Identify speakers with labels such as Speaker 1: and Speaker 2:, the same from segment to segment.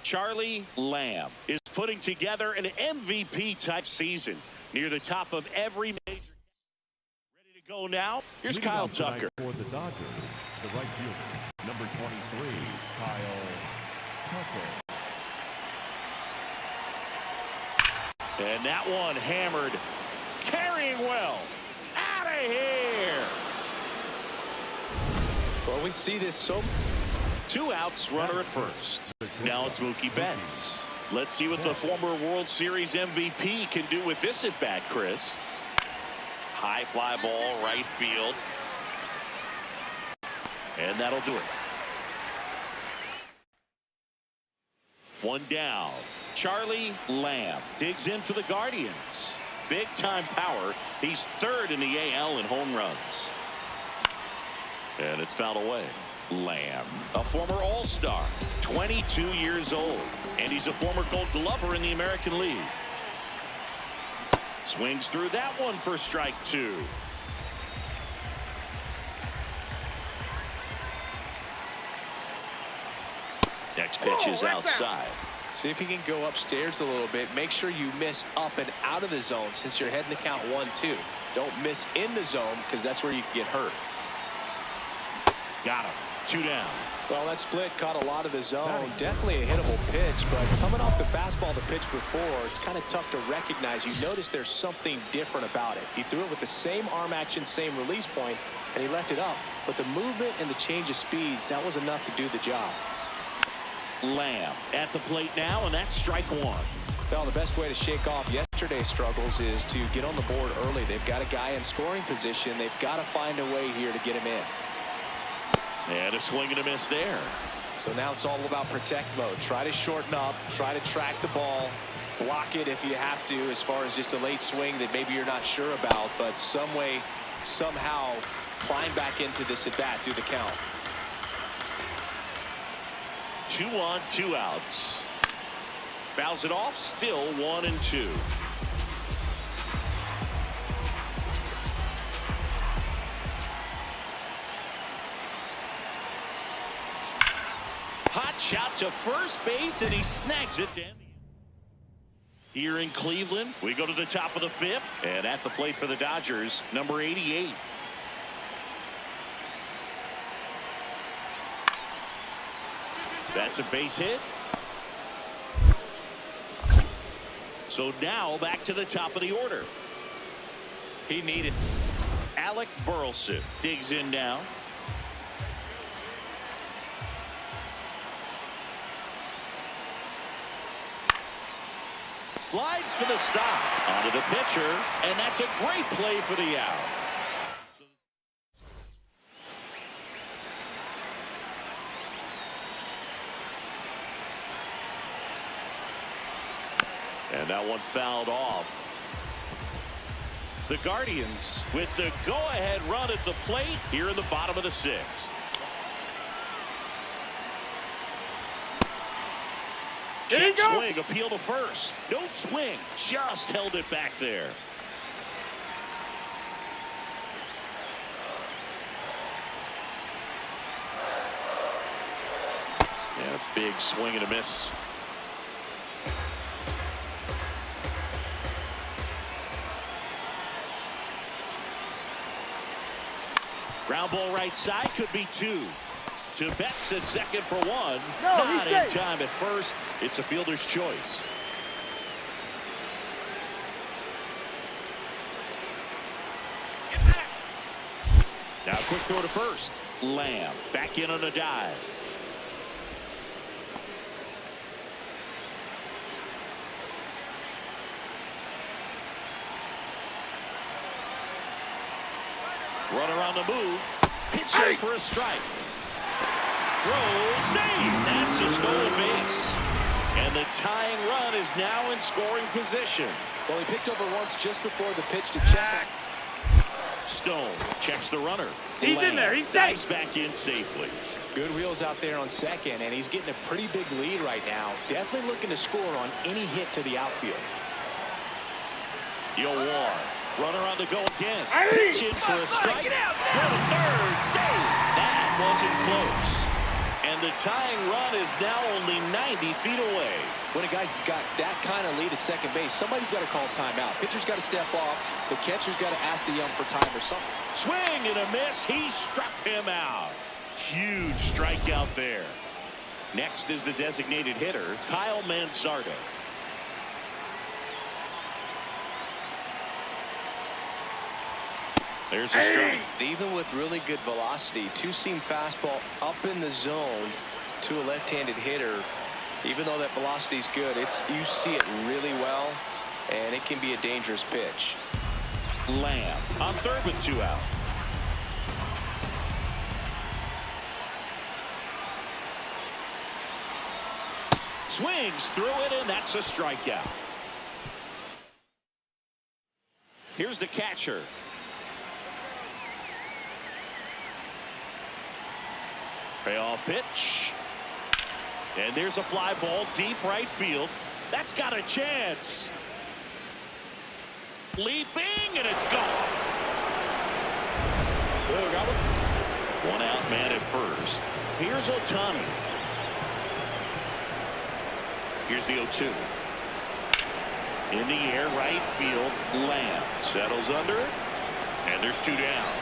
Speaker 1: Charlie Lamb is putting together an MVP-type season near the top of every major. Ready to go now? Here's Kyle Tucker.
Speaker 2: For the Dodgers, the right fielder, number 23, Kyle Tucker.
Speaker 1: And that one hammered. Carrying well. Out of here.
Speaker 3: Well, we see this so.
Speaker 1: 2 outs, runner at first. Now it's Mookie Betts. Let's see what the former World Series MVP can do with this at bat, Chris. High fly ball, right field. And that'll do it. 1 down. Charlie Lamb digs in for the Guardians. Big time power. He's 3rd in the AL in home runs. And it's fouled away. Lamb, a former All-Star, 22 years old, and he's a former Gold Glover in the American League. Swings through that one for strike 2. Next pitch is outside.
Speaker 3: See if you can go upstairs a little bit. Make sure you miss up and out of the zone since you're heading to count 1-2. Don't miss in the zone because that's where you can get hurt.
Speaker 1: Got him. 2 down.
Speaker 3: Well, that split caught a lot of the zone. Definitely a hittable pitch, but coming off the fastball the pitch before, it's kind of tough to recognize. You notice there's something different about it. He threw it with the same arm action, same release point, and he left it up. But the movement and the change of speeds, that was enough to do the job.
Speaker 1: Lamb at the plate now, and that's strike 1.
Speaker 3: Well, the best way to shake off yesterday's struggles is to get on the board early. They've got a guy in scoring position. They've got to find a way here to get him in.
Speaker 1: And a swing and a miss there.
Speaker 3: So now it's all about protect mode. Try to shorten up, try to track the ball, block it if you have to, as far as just a late swing that maybe you're not sure about, but some way, somehow climb back into this at bat through the count.
Speaker 1: 2 on, 2 outs. Fouls it off, still 1-2. Hot shot to first base, and he snags it down. Here in Cleveland, we go to the top of the 5th, and at the plate for the Dodgers, number 88. That's a base hit. So now back to the top of the order. He needed. Alec Burleson digs in now. Slides for the stop. Onto the pitcher, and that's a great play for the out. And that one fouled off. The Guardians with the go-ahead run at the plate here in the bottom of the 6th. Check swing, appeal to first. No swing, just held it back there. And a big swing and a miss. Ground ball right side, could be 2. To Betts at second for 1. Not in time at first. It's a fielder's choice. Now quick throw to first. Lamb back in on a dive. Runner on the move. Pitch for a strike. Throw, save. That's a stolen base. And the tying run is now in scoring position.
Speaker 3: Well, he picked over once just before the pitch to check.
Speaker 1: Stone checks the runner.
Speaker 4: He's in there. He's safe.
Speaker 1: Back in safely.
Speaker 3: Good wheels out there on second, and he's getting a pretty big lead right now. Definitely looking to score on any hit to the outfield.
Speaker 1: Yowar. Runner on the go again. Pitch in for a strike. Go to third. Save. That wasn't close. And And the tying run is now only 90 feet away.
Speaker 3: When a guy's got that kind of lead at second base, somebody's got to call timeout. Pitcher's got to step off. The catcher's got to ask the ump for time or something.
Speaker 1: Swing and a miss. He struck him out. Huge strikeout there. Next is the designated hitter, Kyle Manzardo. There's a strike.
Speaker 3: Even with really good velocity, two-seam fastball up in the zone to a left-handed hitter. Even though that velocity is good, you see it really well, and it can be a dangerous pitch.
Speaker 1: Lamb on third with 2 out. Swings through it, and that's a strikeout. Here's the catcher. Payoff pitch. And there's a fly ball deep right field. That's got a chance. Leaping, and it's gone. One out, man at first. Here's Ohtani. Here's the 0-2. In the air, right field. Lamb settles under it, and there's 2 down.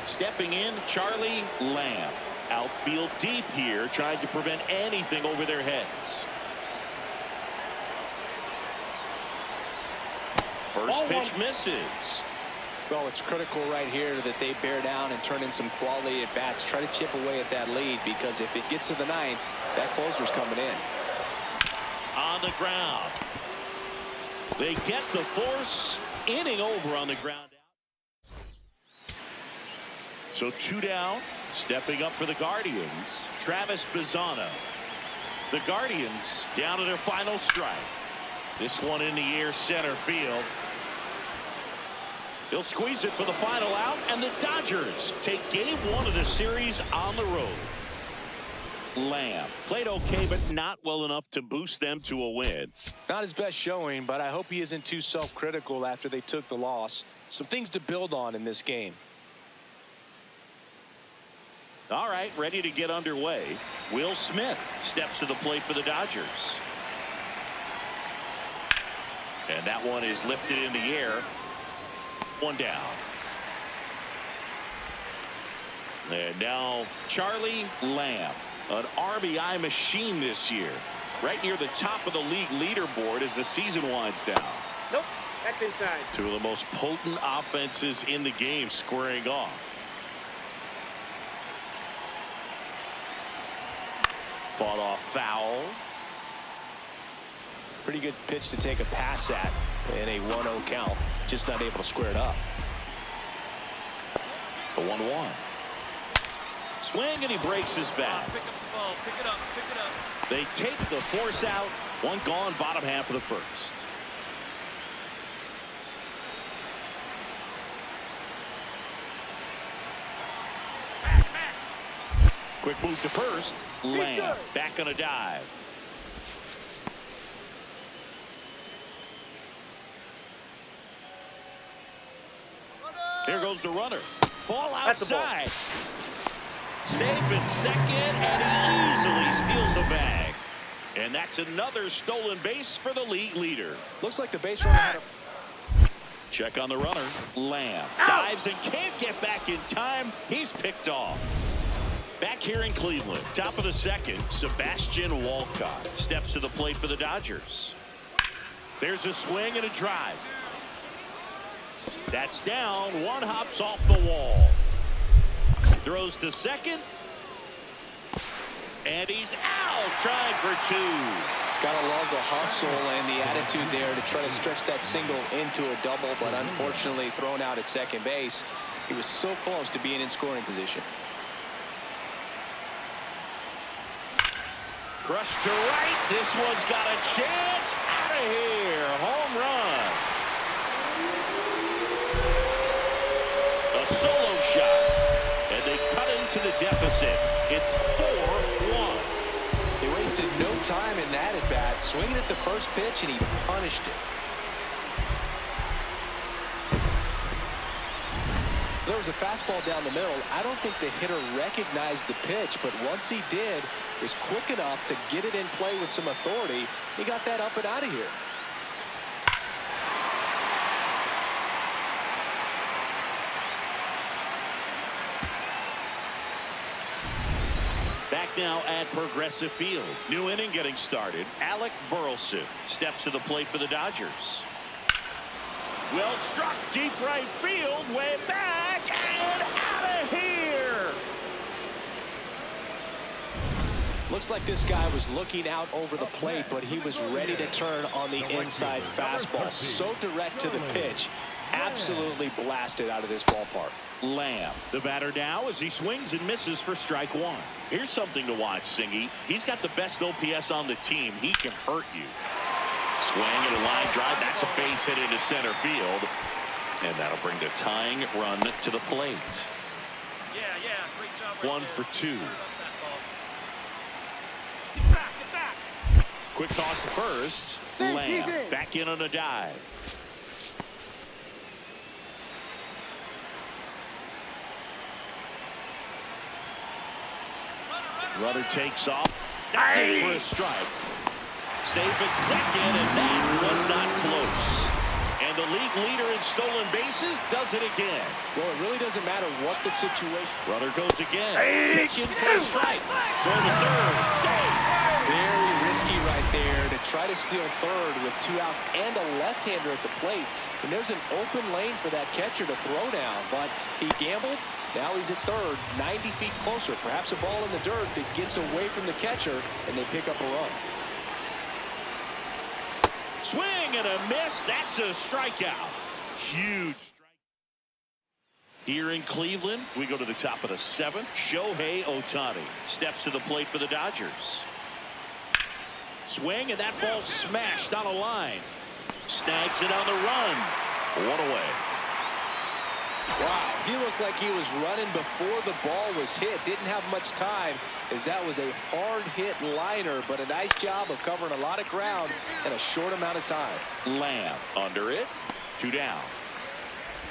Speaker 1: Stepping in, Charlie Lamb. Outfield deep here, trying to prevent anything over their heads. First pitch misses.
Speaker 3: Well, it's critical right here that they bear down and turn in some quality at bats. Try to chip away at that lead, because if it gets to the 9th, that closer's coming in.
Speaker 1: On the ground. They get the force. Inning over on the ground. So 2 down. Stepping up for the Guardians, Travis Bazzano. The Guardians down to their final strike. This one in the air, center field. They'll squeeze it for the final out, and the Dodgers take game 1 of the series on the road. Lamb played okay, but not well enough to boost them to a win.
Speaker 3: Not his best showing, but I hope he isn't too self-critical after they took the loss. Some things to build on in this game.
Speaker 1: All right, ready to get underway. Will Smith steps to the plate for the Dodgers. And that one is lifted in the air. 1 down. And now Charlie Lamb, an RBI machine this year. Right near the top of the league leaderboard as the season winds down.
Speaker 4: Nope, that's inside.
Speaker 1: 2 of the most potent offenses in the game squaring off. Fought off foul.
Speaker 3: Pretty good pitch to take a pass at in a 1-0 count. Just not able to square it up.
Speaker 1: The 1-1. Swing, and he breaks his bat.
Speaker 4: Pick up the ball. Pick it up. Pick it up.
Speaker 1: They take the force out. 1 gone, bottom half of the first. Quick move to first. Lamb back on a dive. Here goes the runner. Ball outside. Safe in second, and he easily steals the bag. And that's another stolen base for the league leader.
Speaker 3: Looks like the base runner had a...
Speaker 1: Check on the runner. Lamb dives and can't get back in time. He's picked off. Back here in Cleveland, top of the second, Sebastian Walcott steps to the plate for the Dodgers. There's a swing and a drive. That's down. 1 hops off the wall. Throws to second. And he's out, trying for 2.
Speaker 3: Gotta love the hustle and the attitude there to try to stretch that single into a double, but unfortunately thrown out at second base. He was so close to being in scoring position.
Speaker 1: Crushed to right. This one's got a chance. Out of here. Home run. A solo shot. And they cut into the deficit. It's 4-1.
Speaker 3: They wasted no time in that at bat. Swinging at the first pitch, and he punished it. There was a fastball down the middle. I don't think the hitter recognized the pitch, but once he did, was quick enough to get it in play with some authority. He got that up and out of here.
Speaker 1: Back now at Progressive Field. New inning getting started. Alec Burleson steps to the plate for the Dodgers. Well struck, deep right field, way back, and out of here.
Speaker 3: Looks like this guy was looking out over the plate, but he was ready to turn on the inside fastball. So direct to the pitch. Absolutely blasted out of this ballpark.
Speaker 1: Lamb, the batter now as he swings and misses for strike one. Here's something to watch, Singy. He's got the best OPS on the team. He can hurt you. Swing and a line drive. That's a base hit into center field. And that'll bring the tying run to the plate.
Speaker 4: Yeah, great job right
Speaker 1: 1
Speaker 4: there.
Speaker 1: for 2.
Speaker 4: Get back.
Speaker 1: Quick toss to first. Lamb back in on a dive. Runner takes off. That's it for a strike. Safe at second, and that was not close. And the league leader in stolen bases does it again.
Speaker 3: Well, it really doesn't matter what the situation.
Speaker 1: Runner goes again. Pitch in for a strike. Throw to third. Save.
Speaker 3: Very risky right there to try to steal third with 2 outs and a left-hander at the plate. And there's an open lane for that catcher to throw down, but he gambled. Now he's at third, 90 feet closer. Perhaps a ball in the dirt that gets away from the catcher, and they pick up a run.
Speaker 1: Swing and a miss. That's a strikeout. Huge strike. Here in Cleveland, we go to the top of the 7th. Shohei Ohtani steps to the plate for the Dodgers. Swing, and that ball smashed on a line. Snags it on the run. 1 away.
Speaker 3: Wow, he looked like he was running before the ball was hit. Didn't have much time, as that was a hard hit liner, but a nice job of covering a lot of ground in a short amount of time.
Speaker 1: Lamb under it. 2 down.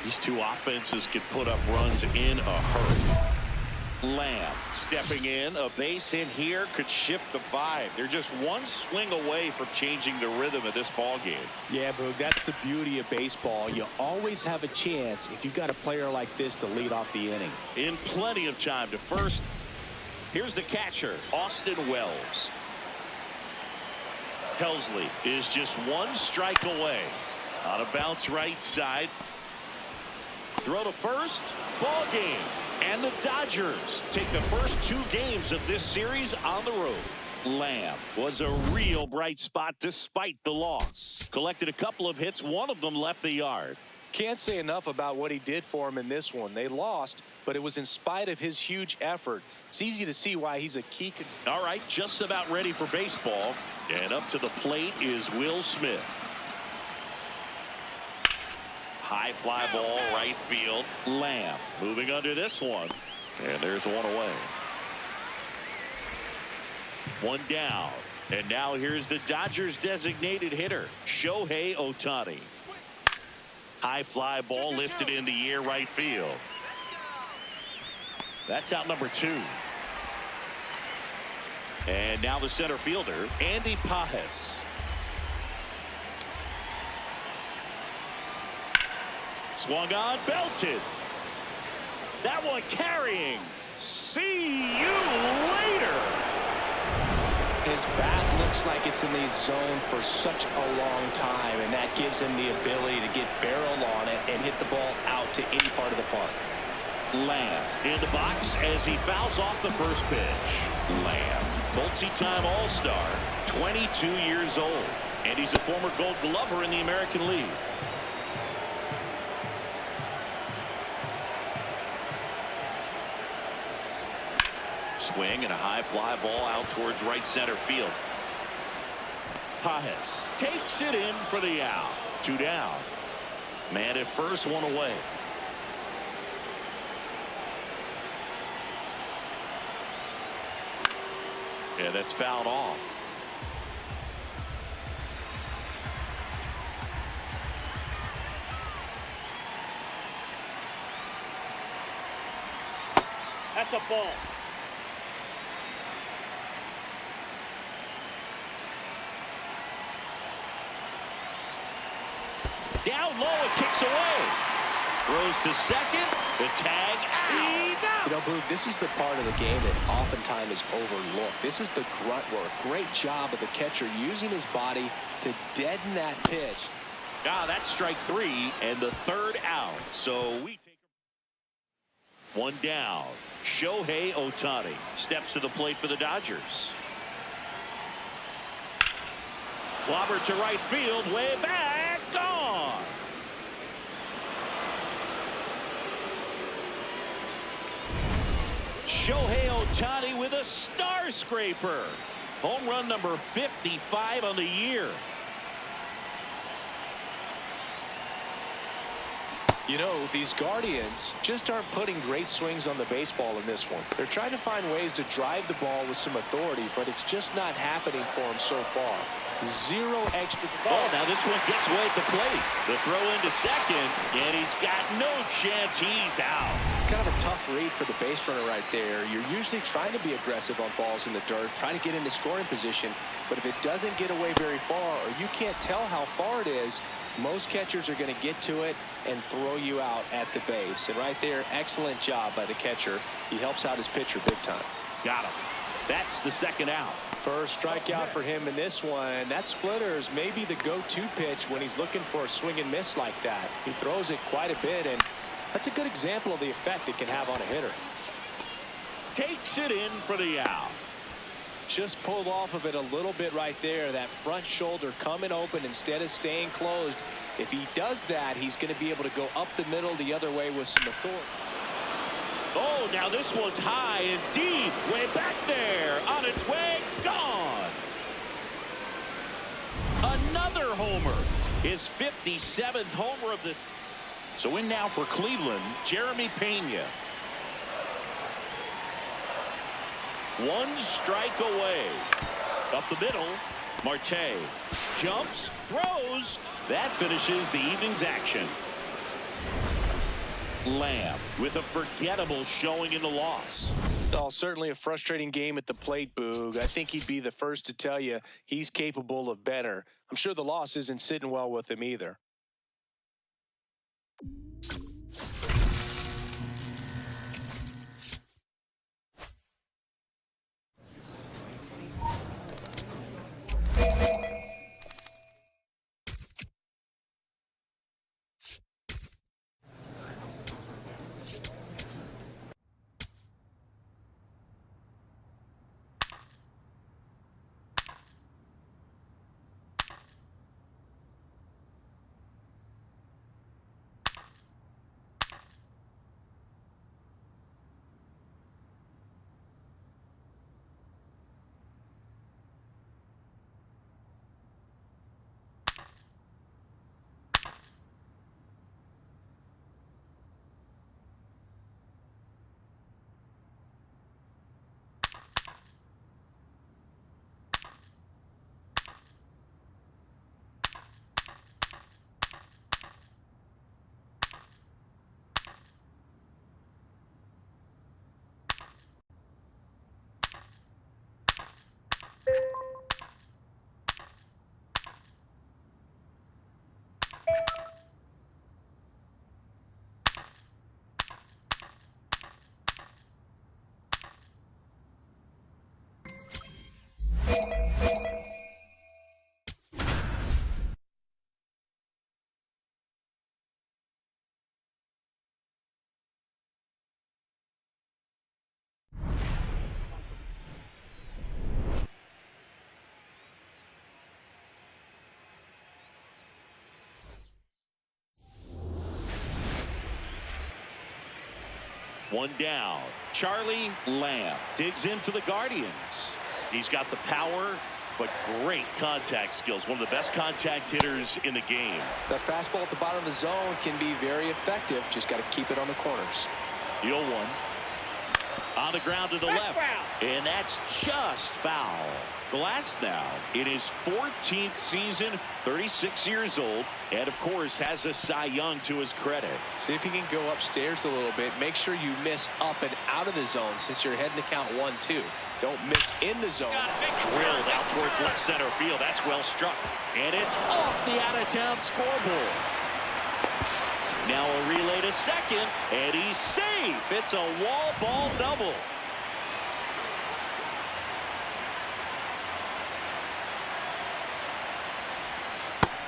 Speaker 1: These two offenses could put up runs in a hurry. Lamb stepping in. A base hit here could shift the vibe. They're just one swing away from changing the rhythm of this ball game.
Speaker 3: Yeah, Boog, that's the beauty of baseball. You always have a chance if you've got a player like this to lead off the inning.
Speaker 1: In plenty of time to first. Here's the catcher, Austin Wells. Helsley is just 1 strike away. On a bounce right side. Throw to first. Ball game. And the Dodgers take the first 2 games of this series on the road. Lamb was a real bright spot despite the loss. Collected a couple of hits. One of them left the yard.
Speaker 3: Can't say enough about what he did for him in this one. They lost, but it was in spite of his huge effort. It's easy to see why he's a key.
Speaker 1: All right, just about ready for baseball. And up to the plate is Will Smith. High fly ball, right field. Lamb moving under this one. And there's 1 away. 1 down. And now here's the Dodgers designated hitter, Shohei Ohtani. High fly ball lifted in the air, right field. That's out number 2. And now the center fielder, Andy Pajes. Swung on, belted. That one carrying. See you later.
Speaker 3: His bat looks like it's in the zone for such a long time, and that gives him the ability to get barrel on it and hit the ball out to any part of the park.
Speaker 1: Lamb in the box as he fouls off the first pitch. Lamb, multi-time All-Star, 22 years old, and he's a former Gold Glover in the American League. Swing and a high fly ball out towards right center field. Pajes takes it in for the out. 2 down. Man at first, 1 away. Yeah, that's fouled off. That's a ball. Down low, it kicks away. Throws to second. The tag out.
Speaker 3: You know, Boog, this is the part of the game that oftentimes is overlooked. This is the grunt work. Great job of the catcher using his body to deaden that pitch.
Speaker 1: That's strike 3 and the third out. So we take one down. Shohei Ohtani steps to the plate for the Dodgers. Clobber to right field, way back, gone. Shohei Ohtani with a star scraper. Home run number 55 on the year.
Speaker 3: You know, these Guardians just aren't putting great swings on the baseball in this one. They're trying to find ways to drive the ball with some authority, but it's just not happening for them so far. Zero extra.
Speaker 1: Oh, now this one gets way at the plate. The throw into second, and he's got no chance. He's out.
Speaker 3: Kind of a tough read for the base runner right there. You're usually trying to be aggressive on balls in the dirt, trying to get into scoring position, but if it doesn't get away very far, or you can't tell how far it is, most catchers are going to get to it and throw you out at the base. And right there, excellent job by the catcher. He helps out his pitcher big time.
Speaker 1: Got him. That's the second out.
Speaker 3: First strikeout for him in this one. That splitter is maybe the go-to pitch when he's looking for a swing and miss like that. He throws it quite a bit, and that's a good example of the effect it can have on a hitter.
Speaker 1: Takes it in for the out.
Speaker 3: Just pulled off of it a little bit right there. That front shoulder coming open instead of staying closed. If he does that, he's going to be able to go up the middle the other way with some authority.
Speaker 1: Oh, now this one's high and deep. Way back there. On its way. Gone. Another homer. His 57th homer of this. So in now for Cleveland, Jeremy Pena. One strike away. Up the middle. Marte jumps, throws. That finishes the evening's action. Lamb with a forgettable showing in the loss.
Speaker 3: Oh, certainly a frustrating game at the plate, Boog. I think he'd be the first to tell you he's capable of better. I'm sure the loss isn't sitting well with him either.
Speaker 1: One down. Charlie Lamb digs in for the Guardians. He's got the power, but great contact skills. One of the best contact hitters in the game.
Speaker 3: That fastball at the bottom of the zone can be very effective. Just got to keep it on the corners.
Speaker 1: The 0-1. On the ground to the left. And that's just foul. Glass now in his 14th season, 36 years old, and of course has a Cy Young to his credit.
Speaker 3: See if you can go upstairs a little bit. Make sure you miss up and out of the zone since you're heading to count 1-2. Don't miss in the zone.
Speaker 1: Drilled out towards left center field. That's well struck. And it's off the out-of-town scoreboard. Now a relay to second, and he's safe. It's a wall ball double.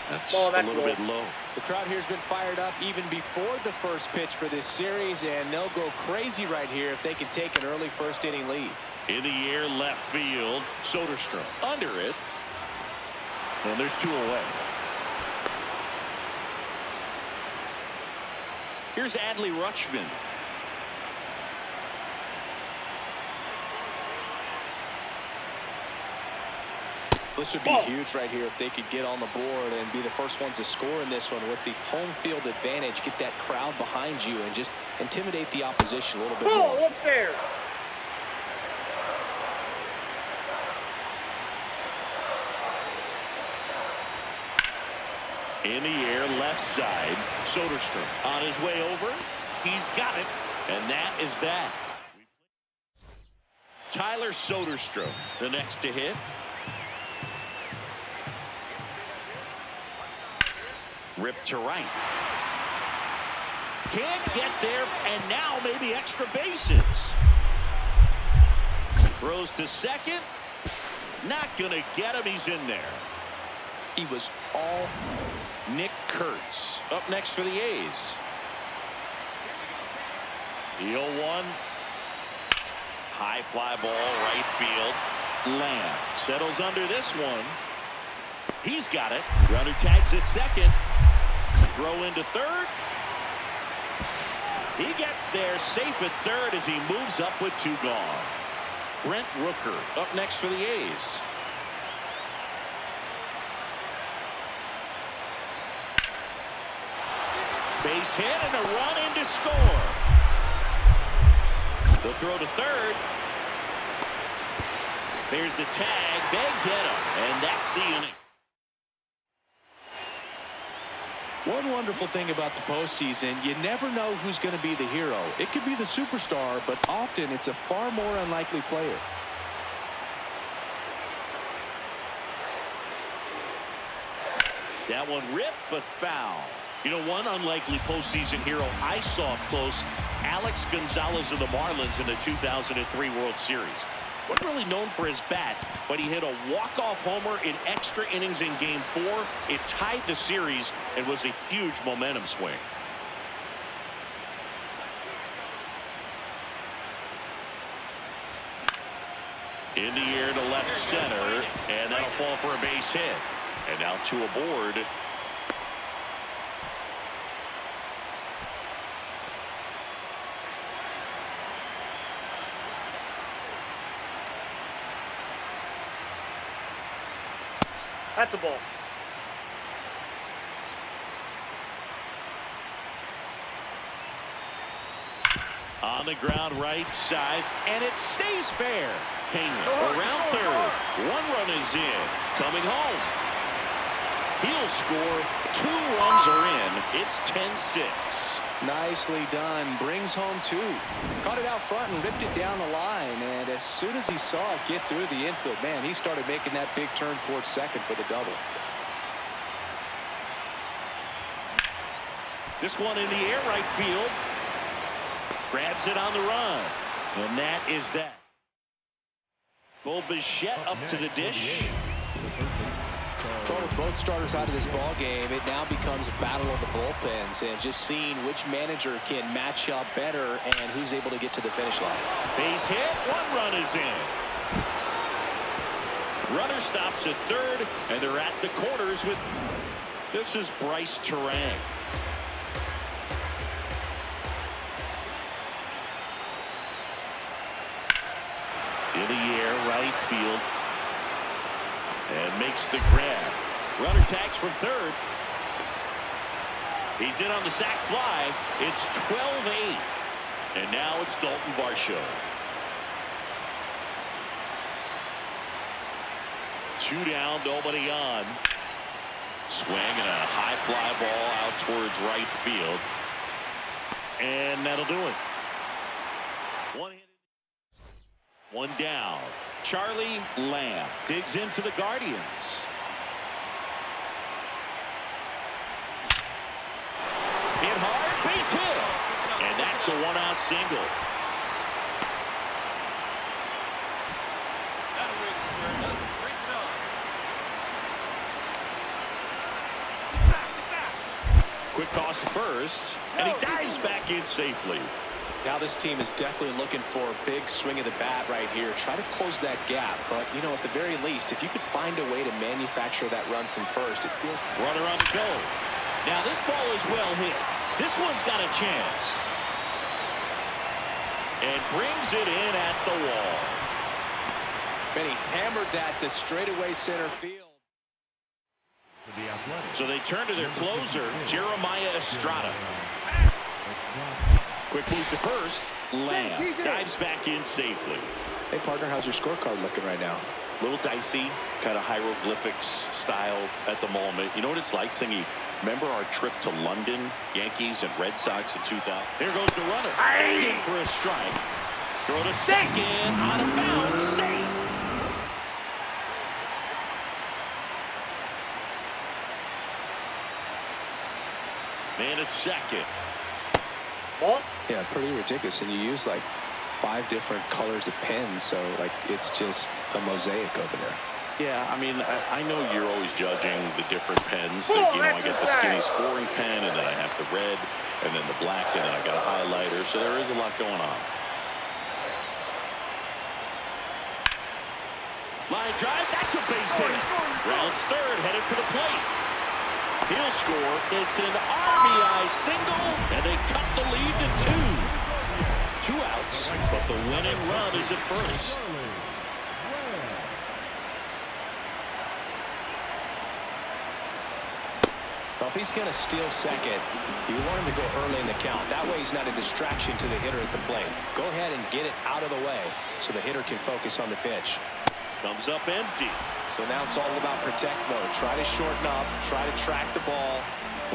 Speaker 1: That's a little bit low.
Speaker 3: The crowd here has been fired up even before the first pitch for this series, and they'll go crazy right here if they can take an early first inning lead.
Speaker 1: In the air, left field. Soderstrom under it. And there's 2 away. Here's Adley Rutschman.
Speaker 3: This would be huge right here if they could get on the board and be the first ones to score in this one with the home field advantage. Get that crowd behind you and just intimidate the opposition a little bit more.
Speaker 5: Up there.
Speaker 1: In the air, left side. Soderstrom on his way over. He's got it. And that is that. Tyler Soderstrom, the next to hit. Ripped to right. Can't get there, and now maybe extra bases. Throws to second. Not going to get him. He's in there.
Speaker 3: He was all
Speaker 1: Nick Kurtz up next for the A's. The 0-1. High fly ball, right field. Lamb settles under this one. He's got it. Runner tags at second. Throw into third. He gets there safe at third as he moves up with 2 gone. Brent Rooker up next for the A's. Base hit and a run in to score. The throw to third. There's the tag. They get him. And that's the inning.
Speaker 3: one wonderful thing about the postseason. You never know who's going to be the hero. It could be the superstar, but often it's a far more unlikely player.
Speaker 1: That one ripped, but foul. You know, one unlikely postseason hero I saw up close, Alex Gonzalez of the Marlins in the 2003 World Series. Wasn't really known for his bat, but he hit a walk-off homer in extra innings in Game 4. It tied the series and was a huge momentum swing. In the air to left center, and that'll fall for a base hit. And now 2 aboard.
Speaker 5: That's a ball.
Speaker 1: On the ground right side, and it stays fair. Hangman around third. 1 run is in. Coming home. He'll score. 2 runs are in. It's 10-6.
Speaker 3: Nicely done. Brings home 2. Caught it out front and ripped it down the line. And as soon as he saw it get through the infield, man, he started making that big turn towards second for the double.
Speaker 1: This one in the air, right field. Grabs it on the run. And that is that. Bo Bichette up to the dish.
Speaker 3: Well, with both starters out of this ball game, it now becomes a battle of the bullpens and just seeing which manager can match up better and who's able to get to the finish line.
Speaker 1: Base hit. 1 run is in. Runner stops at third, and they're at the corners with. This is Bryce Terang. In the air, right field. And makes the grab. Runner tags from third. He's in on the sac fly. It's 12-8. And now it's Dalton Varsho. 2 down, nobody on. Swing and a high fly ball out towards right field. And that'll do it. One down. Charlie Lamb digs in for the Guardians. Hit hard, base hit. And that's a 1-out single.
Speaker 4: That'll really square it up. Great job.
Speaker 1: Quick toss to first, and he dives back in safely.
Speaker 3: Now this team is definitely looking for a big swing of the bat right here. Try to close that gap. But, you know, at the very least, if you could find a way to manufacture that run from first, it feels...
Speaker 1: Runner on the go. Now this ball is well hit. This one's got a chance. And brings it in at the wall.
Speaker 3: And he hammered that to straightaway center field.
Speaker 1: So they turn to their closer, Jeremiah Estrada. Quick move to first. Lamb dives back in safely.
Speaker 3: Hey, partner, how's your scorecard looking right now?
Speaker 1: A little dicey, kind of hieroglyphics style at the moment. You know what it's like, Singy? Remember our trip to London, Yankees and Red Sox in 2000? Here goes the runner. That's in for a strike. Throw to second, out of bounds, safe. Man at second.
Speaker 3: Yeah, pretty ridiculous. And you use like 5 different colors of pens, so like it's just a mosaic over there.
Speaker 1: Yeah, I mean, I know you're always judging the different pens. Like, you know, I got the skinny scoring pen, and then I have the red, and then the black, and then I got a highlighter. So there is a lot going on. Line drive, that's a base hit. Rounds third, headed for the plate. He'll score. It's an RBI single, and they cut the lead to 2. 2 outs, but the winning run is at first.
Speaker 3: Well, if he's going to steal second, you want him to go early in the count. That way he's not a distraction to the hitter at the plate. Go ahead and get it out of the way so the hitter can focus on the pitch.
Speaker 1: Comes up empty.
Speaker 3: So now it's all about protect mode. Try to shorten up, try to track the ball,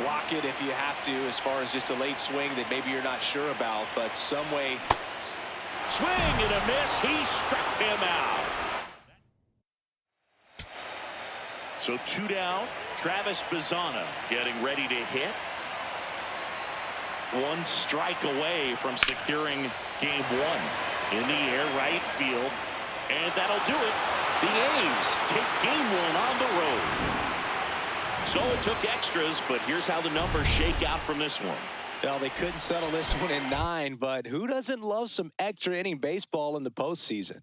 Speaker 3: block it if you have to, as far as just a late swing that maybe you're not sure about, but some way.
Speaker 1: Swing and a miss. He struck him out. So 2 down. Travis Bazzana getting ready to hit. 1 strike away from securing game 1 in the air right field. And that'll do it. The A's take game 1 on the road. So it took extras, but here's how the numbers shake out from this one.
Speaker 3: Well, they couldn't settle this one in 9, but who doesn't love some extra inning baseball in the postseason?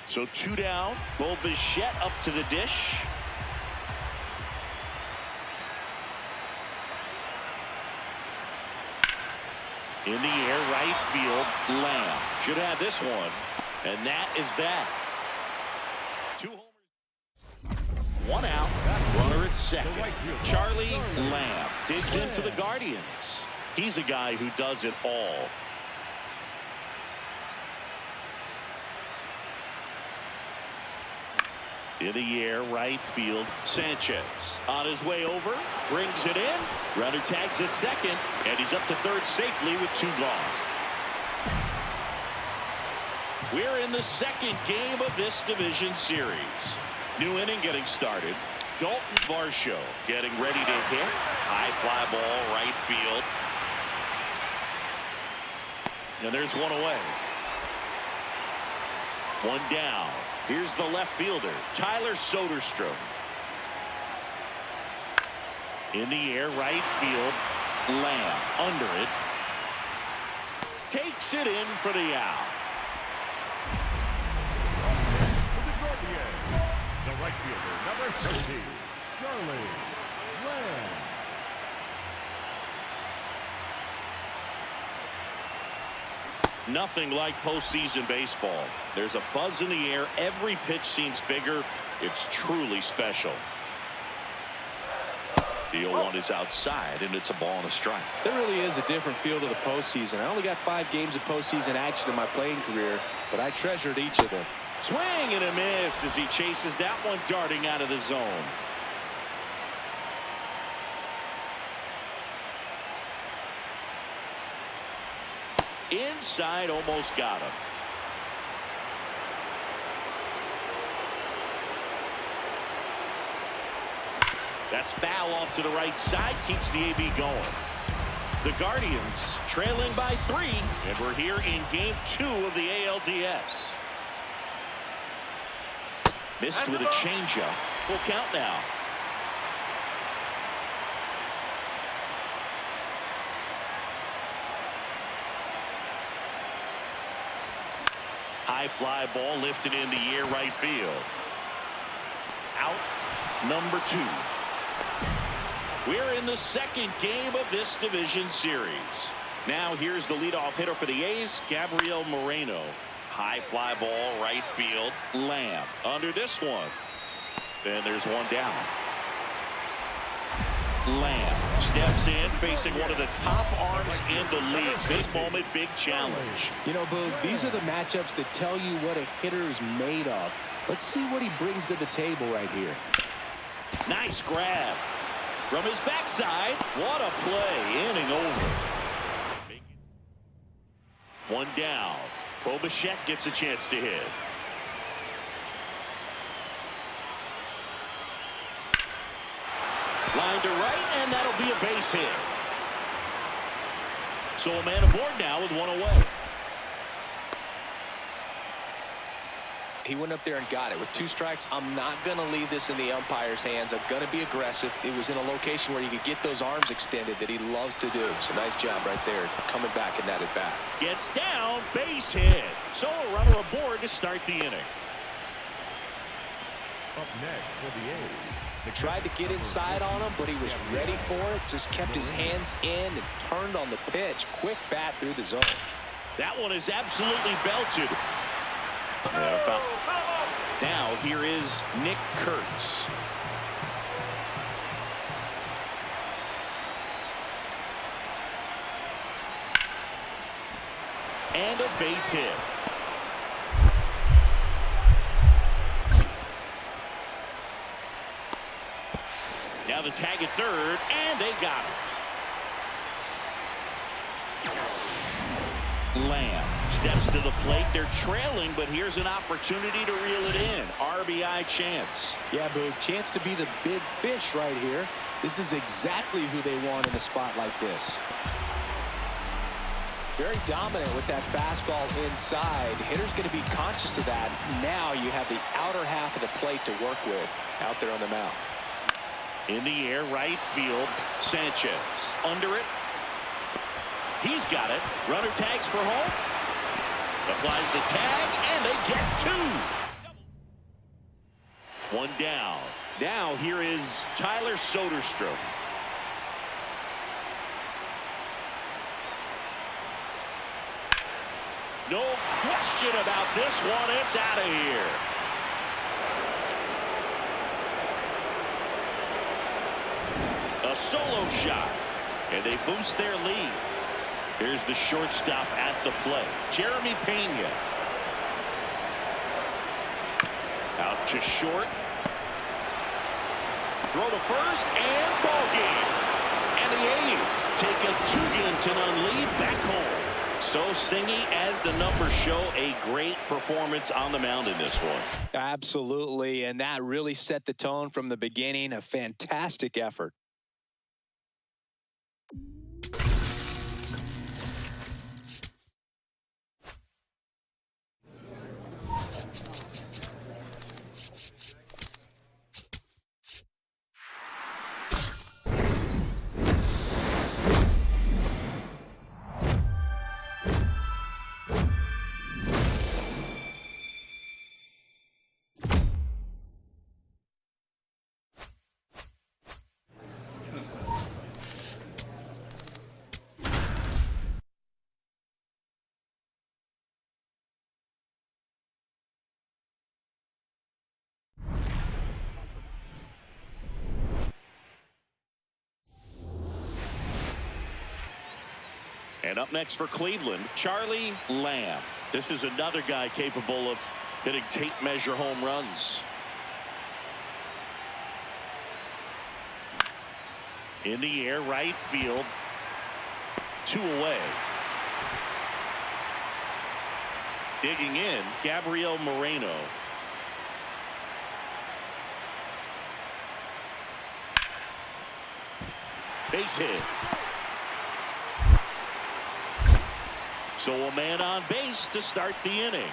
Speaker 1: So 2 down. Bo Bichette up to the dish. In the air, right field, Lamb. Should have this one. And that is that. 2 homers. 1 out. Runner at second. Charlie Lamb digs in for the Guardians. He's a guy who does it all. In the air, right field, Sanchez on his way over, brings it in. Runner tags at second, and he's up to third safely with 2 gone. We're in the second game of this division series. New inning getting started. Dalton Varsho getting ready to hit. High fly ball, right field. And there's 1 away. 1 down. Here's the left fielder, Tyler Soderstrom. In the air, right field, Lamb under it. Takes it in for the out.
Speaker 2: The right fielder, number 30, Charlie Lamb.
Speaker 1: Nothing like postseason baseball. There's a buzz in the air. Every pitch seems bigger. It's truly special. The 0-1 is outside, and it's a ball and a strike.
Speaker 3: There really is a different feel to the postseason. I only got 5 games of postseason action in my playing career, but I treasured each of them.
Speaker 1: Swing and a miss as he chases that one darting out of the zone. Inside, almost got him. That's foul off to the right side, keeps the AB going. The Guardians trailing by 3, and we're here in game 2 of the ALDS. Missed with a changeup. Full count now. High fly ball lifted in the air, right field. Out number 2. We're in the second game of this division series. Now here's the leadoff hitter for the A's, Gabriel Moreno. High fly ball, right field, Lamb under this one. Then there's 1 down. Lamb steps in, facing one of the top arms in the league. Big moment, big challenge.
Speaker 3: You know, Boog, these are the matchups that tell you what a hitter is made of. Let's see what he brings to the table right here.
Speaker 1: Nice grab from his backside. What a play. Inning over. 1 down. Bobichek gets a chance to hit. Line to right, and that'll be a base hit. So a man aboard now with 1 away.
Speaker 3: He went up there and got it with 2 strikes. I'm not going to leave this in the umpire's hands. I'm going to be aggressive. It was in a location where you could get those arms extended that he loves to do. So nice job right there, coming back in that at bat.
Speaker 1: Gets down, base hit. So a runner aboard to start the inning.
Speaker 2: Up next for the A's.
Speaker 3: Tried to get inside on him, but he was ready for it. Just kept his hands in and turned on the pitch. Quick bat through the zone.
Speaker 1: That one is absolutely belted. Now here is Nick Kurtz. And a base hit. Now the tag at third, and they got him. Lamb steps to the plate. They're trailing, but here's an opportunity to reel it in. RBI chance.
Speaker 3: Yeah, Boog, chance to be the big fish right here. This is exactly who they want in a spot like this. Very dominant with that fastball inside. Hitter's going to be conscious of that. Now you have the outer half of the plate to work with out there on the mound.
Speaker 1: In the air, right field, Sanchez under it. He's got it. Runner tags for home. Applies the tag, and they get 2. 1 down. Now here is Tyler Soderstrom. question about this one. It's out of here. A solo shot, and they boost their lead. Here's the shortstop at the plate, Jeremy Pena. Out to short. Throw to first, and ball game. And the A's take a 2-0 lead back home. So Singy, as the numbers show, a great performance on the mound in this one.
Speaker 3: Absolutely, and that really set the tone from the beginning. A fantastic effort.
Speaker 1: And up next for Cleveland, Charlie Lamb. This is another guy capable of hitting tape measure home runs. In the air, right field. 2 away. Digging in, Gabriel Moreno. Base hit. So a man on base to start the inning.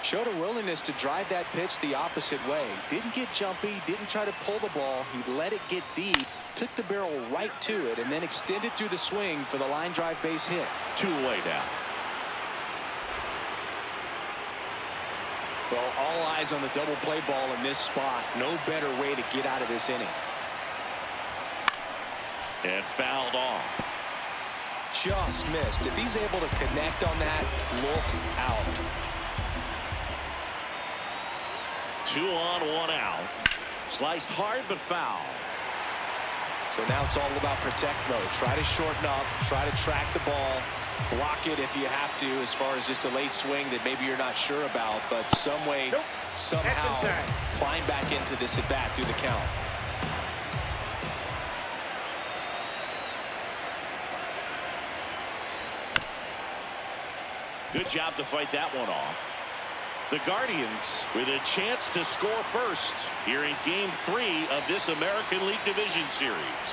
Speaker 3: Showed a willingness to drive that pitch the opposite way. Didn't get jumpy, didn't try to pull the ball. He let it get deep, took the barrel right to it, and then extended through the swing for the line drive base hit.
Speaker 1: 2 away now.
Speaker 3: Well, all eyes on the double play ball in this spot. No better way to get out of this inning.
Speaker 1: And fouled off.
Speaker 3: Just missed. If he's able to connect on that, look out.
Speaker 1: 2 on, 1 out. Sliced hard but foul.
Speaker 3: So now it's all about protect mode. Try to shorten up, try to track the ball, block it if you have to, as far as just a late swing that maybe you're not sure about, but some way, somehow climb back into this at bat through the count.
Speaker 1: Good job to fight that one off. The Guardians with a chance to score first here in Game 3 of this American League Division Series.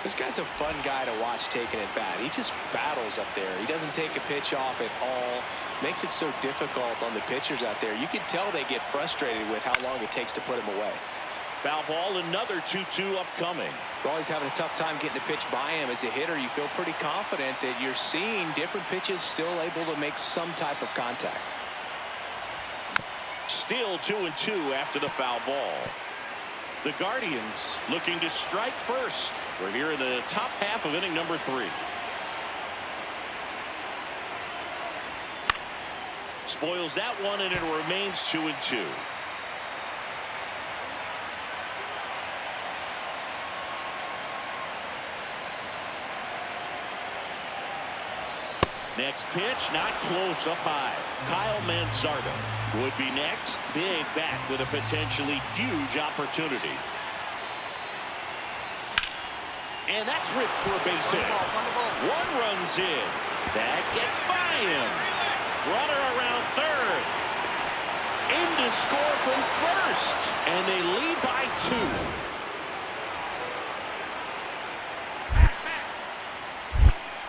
Speaker 3: This guy's a fun guy to watch taking at bat. He just battles up there. He doesn't take a pitch off at all. Makes it so difficult on the pitchers out there. You can tell they get frustrated with how long it takes to put him away.
Speaker 1: Foul ball, another 2-2 upcoming.
Speaker 3: We're always having a tough time getting a pitch by him. As a hitter, you feel pretty confident that you're seeing different pitches still able to make some type of contact.
Speaker 1: Still 2-2 after the foul ball. The Guardians looking to strike first. We're here in the top half of inning number 3. Spoils that one, and it remains 2-2. Next pitch, not close, up high. Kyle Manzardo would be next. Big bat with a potentially huge opportunity. And that's ripped for a base hit. 1 runs in. That gets by him. Runner around third. In to score from first. And they lead by 2.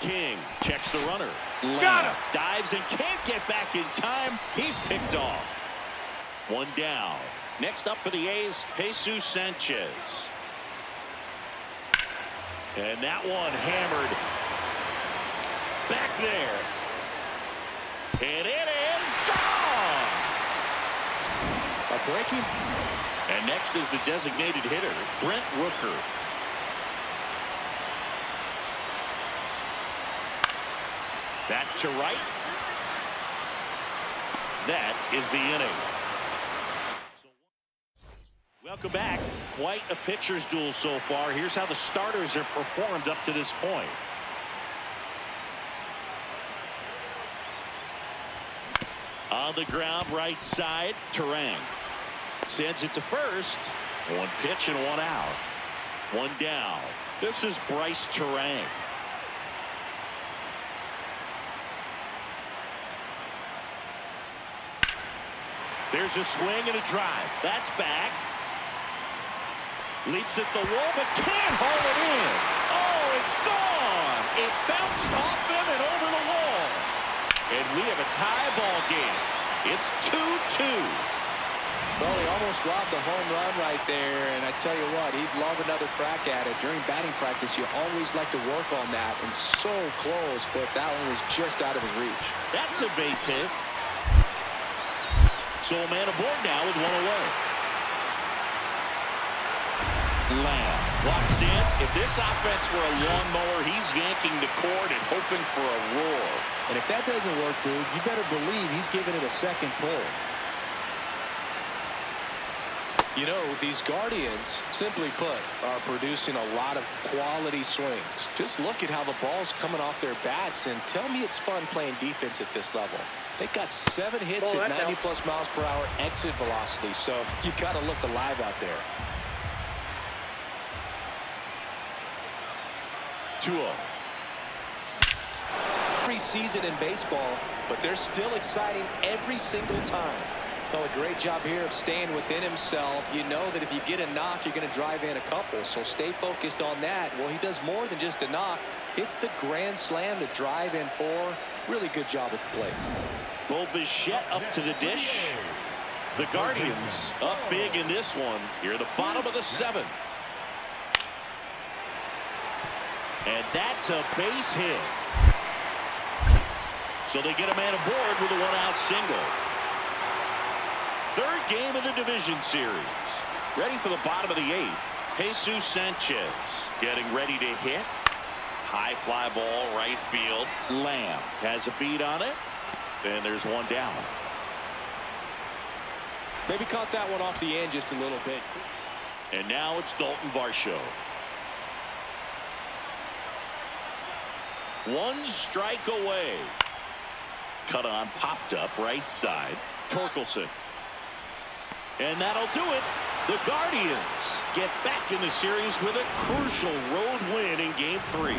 Speaker 1: King checks the runner. Lamb dives and can't get back in time. He's picked off. 1 down. Next up for the A's, Jesus Sanchez. And that one hammered back there. And it is gone.
Speaker 3: A breaking.
Speaker 1: And next is the designated hitter, Brent Rooker. Back to right. That is the inning. Welcome back. Quite a pitcher's duel so far. Here's how the starters have performed up to this point. On the ground, right side, Terang sends it to first. One pitch and one out. One down. This is Bryce Terang. There's a swing and a drive. That's back. Leaps at the wall, but can't haul it in. Oh, it's gone. It bounced off him and over the wall. And we have a tie ball game. It's 2-2.
Speaker 3: Well, he almost robbed a home run right there, and I tell you what, he'd love another crack at it. During batting practice, you always like to work on that, and so close, but that one was just out of his reach.
Speaker 1: That's a base hit. So a man aboard now with one away. Lamb walks in. If this offense were a lawnmower, he's yanking the cord and hoping for a roar.
Speaker 3: And if that doesn't work, dude, you better believe he's giving it a second pull. You know, these Guardians, simply put, are producing a lot of quality swings. Just look at how the ball's coming off their bats, and tell me it's fun playing defense at this level. They've got 7 hits at 90+ miles per hour exit velocity, so you got to look alive out there.
Speaker 1: 2-0.
Speaker 3: Preseason in baseball, but they're still exciting every single time. Well, a great job here of staying within himself. You know that if you get a knock, you're going to drive in a couple, so stay focused on that. Well, he does more than just a knock. Hits the grand slam to drive in 4. Really good job at the plate.
Speaker 1: Bo Bichette up to the dish. The Guardians up big in this one. Here at the bottom of the 7th. And that's a base hit. So they get a man aboard with a 1-out single. 3rd game of the division series. Ready for the bottom of the 8th. Jesus Sanchez getting ready to hit. High fly ball, right field. Lamb has a beat on it. And there's one down.
Speaker 3: Maybe caught that one off the end just a little bit.
Speaker 1: And now it's Dalton Varsho. 1 strike away. Cut on, popped up, right side. Torkelson. And that'll do it. The Guardians get back in the series with a crucial road win in Game 3.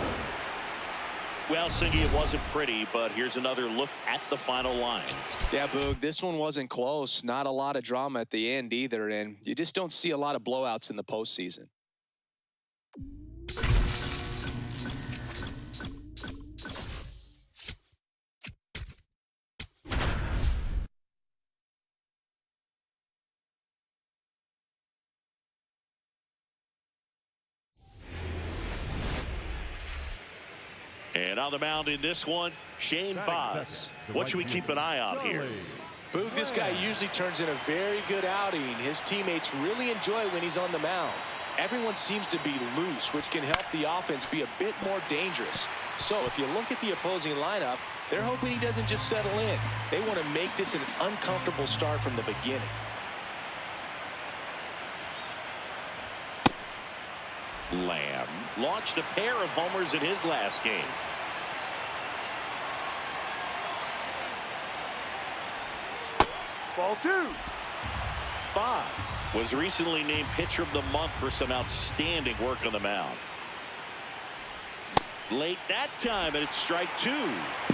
Speaker 1: Well, Singy, it wasn't pretty, but here's another look at the final line.
Speaker 3: Yeah, Boog, this one wasn't close. Not a lot of drama at the end either, and you just don't see a lot of blowouts in the postseason.
Speaker 1: And on the mound in this one, Shane Baz. What should we keep an eye on here?
Speaker 3: Boog, this guy usually turns in a very good outing. His teammates really enjoy when he's on the mound. Everyone seems to be loose, which can help the offense be a bit more dangerous. So if you look at the opposing lineup, they're hoping he doesn't just settle in. They want to make this an uncomfortable start from the beginning.
Speaker 1: Lamb launched a pair of homers in his last game.
Speaker 5: Ball 2.
Speaker 1: Baz was recently named Pitcher of the Month for some outstanding work on the mound. Late that time, and it's strike 2.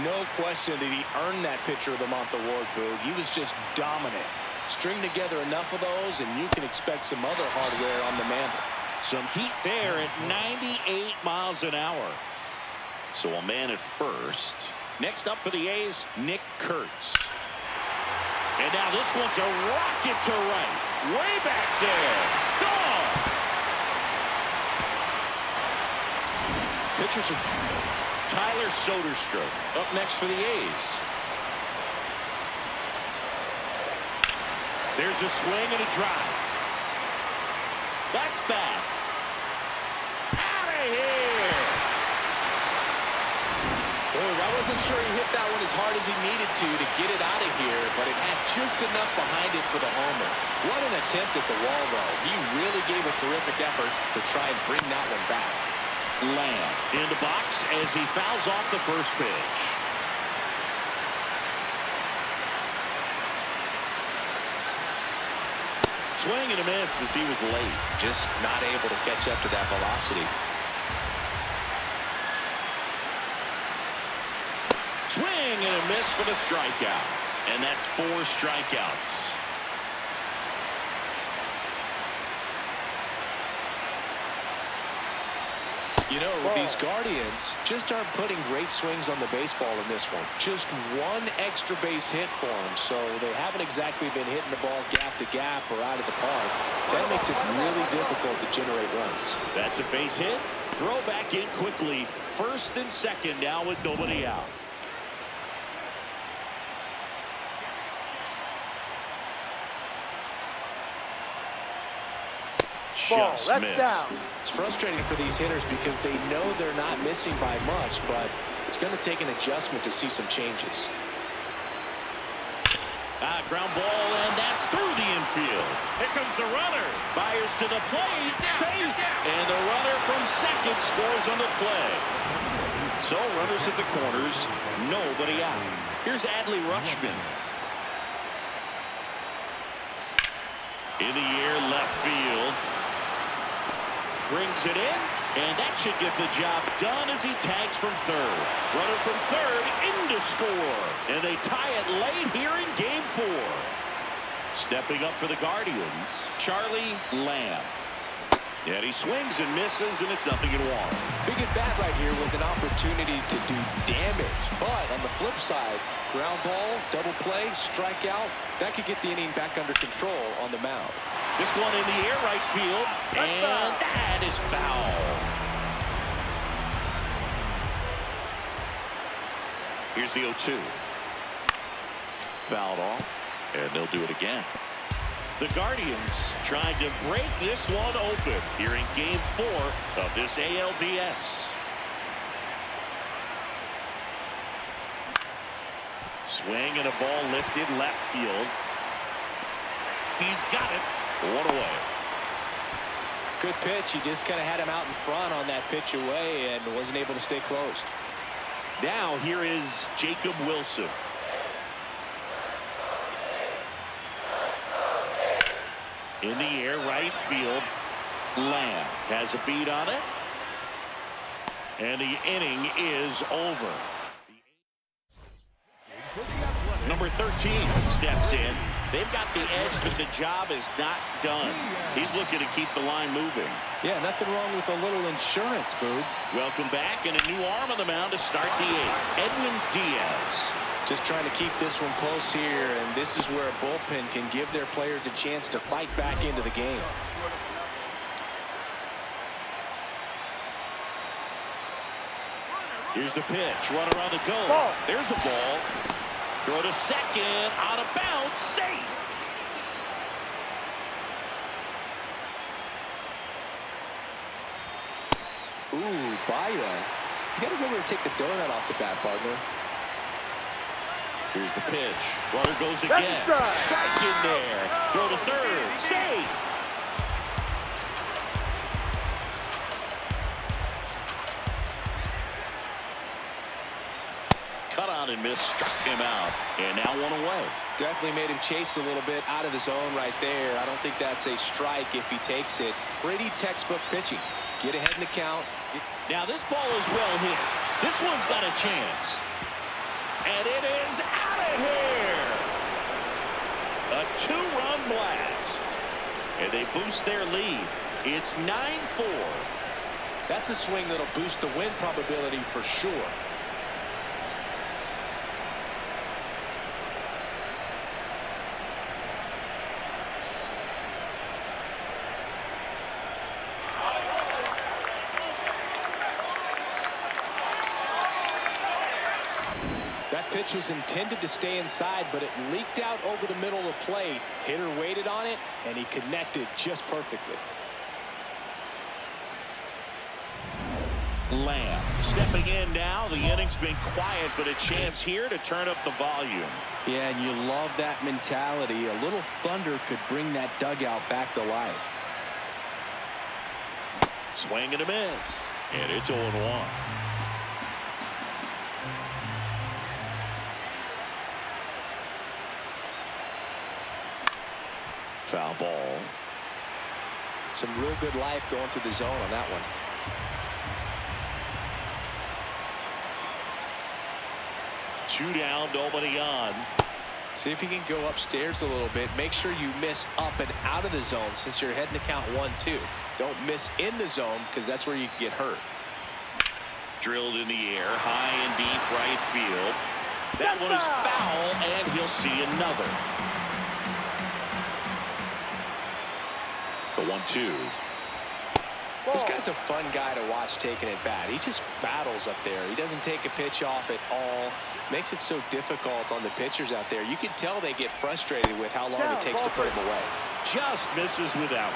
Speaker 3: No question that he earned that Pitcher of the Month award, Boog. He was just dominant. String together enough of those, and you can expect some other hardware on the mantle.
Speaker 1: Some heat there at 98 miles an hour. So a man at first. Next up for the A's, Nick Kurtz. And now this one's a rocket to right. Way back there. Gone.
Speaker 3: Pitchers are...
Speaker 1: Tyler Soderstrom up next for the A's. There's a swing and a drive. That's back. Out of here.
Speaker 3: Boy, that Wasn't sure he hit that one as hard as he needed to get it out of here, but it had just enough behind it for the homer. What an attempt at the wall, though. He really gave a terrific effort to try and bring that one back.
Speaker 1: Lamb in the box as he fouls off the first pitch. Swing and a miss as he was late.
Speaker 3: Just not able to catch up to that velocity.
Speaker 1: Swing and a miss for the strikeout. And that's 4 strikeouts.
Speaker 3: You know, these Guardians just aren't putting great swings on the baseball in this one. Just one extra base hit for them, so they haven't exactly been hitting the ball gap to gap or out of the park. That makes it really difficult to generate runs.
Speaker 1: That's a base hit. Throw back in quickly. First and second now with nobody out. Just
Speaker 5: That's
Speaker 1: missed.
Speaker 5: down.
Speaker 3: It's frustrating for these hitters because they know they're not missing by much, but it's going to take an adjustment to see some changes.
Speaker 1: Ground ball, and that's through the infield.
Speaker 4: Here comes the runner.
Speaker 1: Fires to the plate.
Speaker 4: Down,
Speaker 1: Safe.
Speaker 4: down.
Speaker 1: And the runner from second scores on the play. So runners at the corners. Nobody out. Here's Adley Rutschman. In the air, left field. Brings it in, and that should get the job done as he tags from third. Runner from third in to score, and they tie it late here in Game 4. Stepping up for the Guardians, Charlie Lamb. And he swings and misses, and it's 0-1.
Speaker 3: Big at bat right here with an opportunity to do damage, but on the flip side, ground ball, double play, strikeout, that could get the inning back under control on the mound.
Speaker 1: This one in the air, right field, and that is foul. Here's the 0-2. Fouled off, and they'll do it again. The Guardians trying to break this one open here in Game 4 of this ALDS. Swing and a ball lifted left field. He's got it. One away.
Speaker 3: Good pitch. He just kind of had him out in front on that pitch away and wasn't able to stay closed.
Speaker 1: Now here is Jacob Wilson. In the air, right field. Lamb has a beat on it. And the inning is over. Number 13 steps in. They've got the edge, but the job is not done. He's looking to keep the line moving.
Speaker 3: Yeah, nothing wrong with a little insurance, Boog.
Speaker 1: Welcome back, and a new arm on the mound to start the 8th. Edwin Diaz.
Speaker 3: Just trying to keep this one close here, and this is where a bullpen can give their players a chance to fight back into the game.
Speaker 1: Here's the pitch. Runner on the go.
Speaker 5: Ball.
Speaker 1: There's a ball. Throw to second. Out of bounds. Safe.
Speaker 3: Ooh, Baya. You got to remember to take the donut off the bat, partner.
Speaker 1: Here's the pitch. Runner goes again. Strike in there. Throw to third. Safe. Cut on and miss. Struck him out. And now one away.
Speaker 3: Definitely made him chase a little bit out of the zone right there. I don't think that's a strike if he takes it. Pretty textbook pitching. Get ahead in the count.
Speaker 1: Now this ball is well hit. This one's got a chance. And it is out of here. A 2-run blast. And they boost their lead. It's 9-4.
Speaker 3: That's a swing that'll boost the win probability for sure. That pitch was intended to stay inside, but it leaked out over the middle of the plate. Hitter waited on it, and he connected just perfectly.
Speaker 1: Lamb stepping in now. The inning's been quiet, but a chance here to turn up the volume.
Speaker 3: Yeah, and you love that mentality. A little thunder could bring that dugout back to life.
Speaker 1: Swing and a miss. And it's 0-1. Foul ball.
Speaker 3: Some real good life going through the zone on that one.
Speaker 1: Two down, nobody on.
Speaker 3: See if you can go upstairs a little bit. Make sure you miss up and out of the zone since you're heading to count 1-2. Don't miss in the zone because that's where you can get hurt.
Speaker 1: Drilled in the air, high and deep right field. That one is foul, and he'll see another. The 1-2.
Speaker 3: This guy's a fun guy to watch taking it bat. He just battles up there. He doesn't take a pitch off at all. Makes it so difficult on the pitchers out there. You can tell they get frustrated with how long it takes to put him away.
Speaker 1: Just misses with that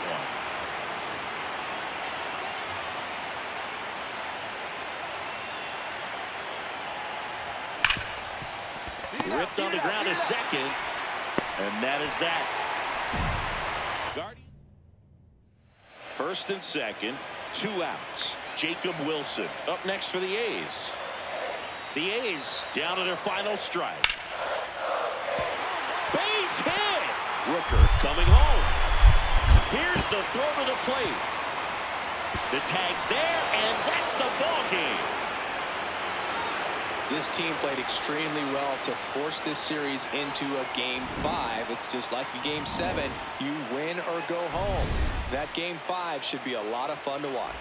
Speaker 1: one. Ripped on the ground at second, and that is that. Guardians. First and second, 2 outs. Jacob Wilson up next for the A's. The A's down to their final strike. Base hit. Rooker coming home. Here's the throw to the plate. The tag's there, and that's the ball game.
Speaker 3: This team played extremely well to force this series into a Game 5. It's just like a Game 7. You win or go home. That Game 5 should be a lot of fun to watch.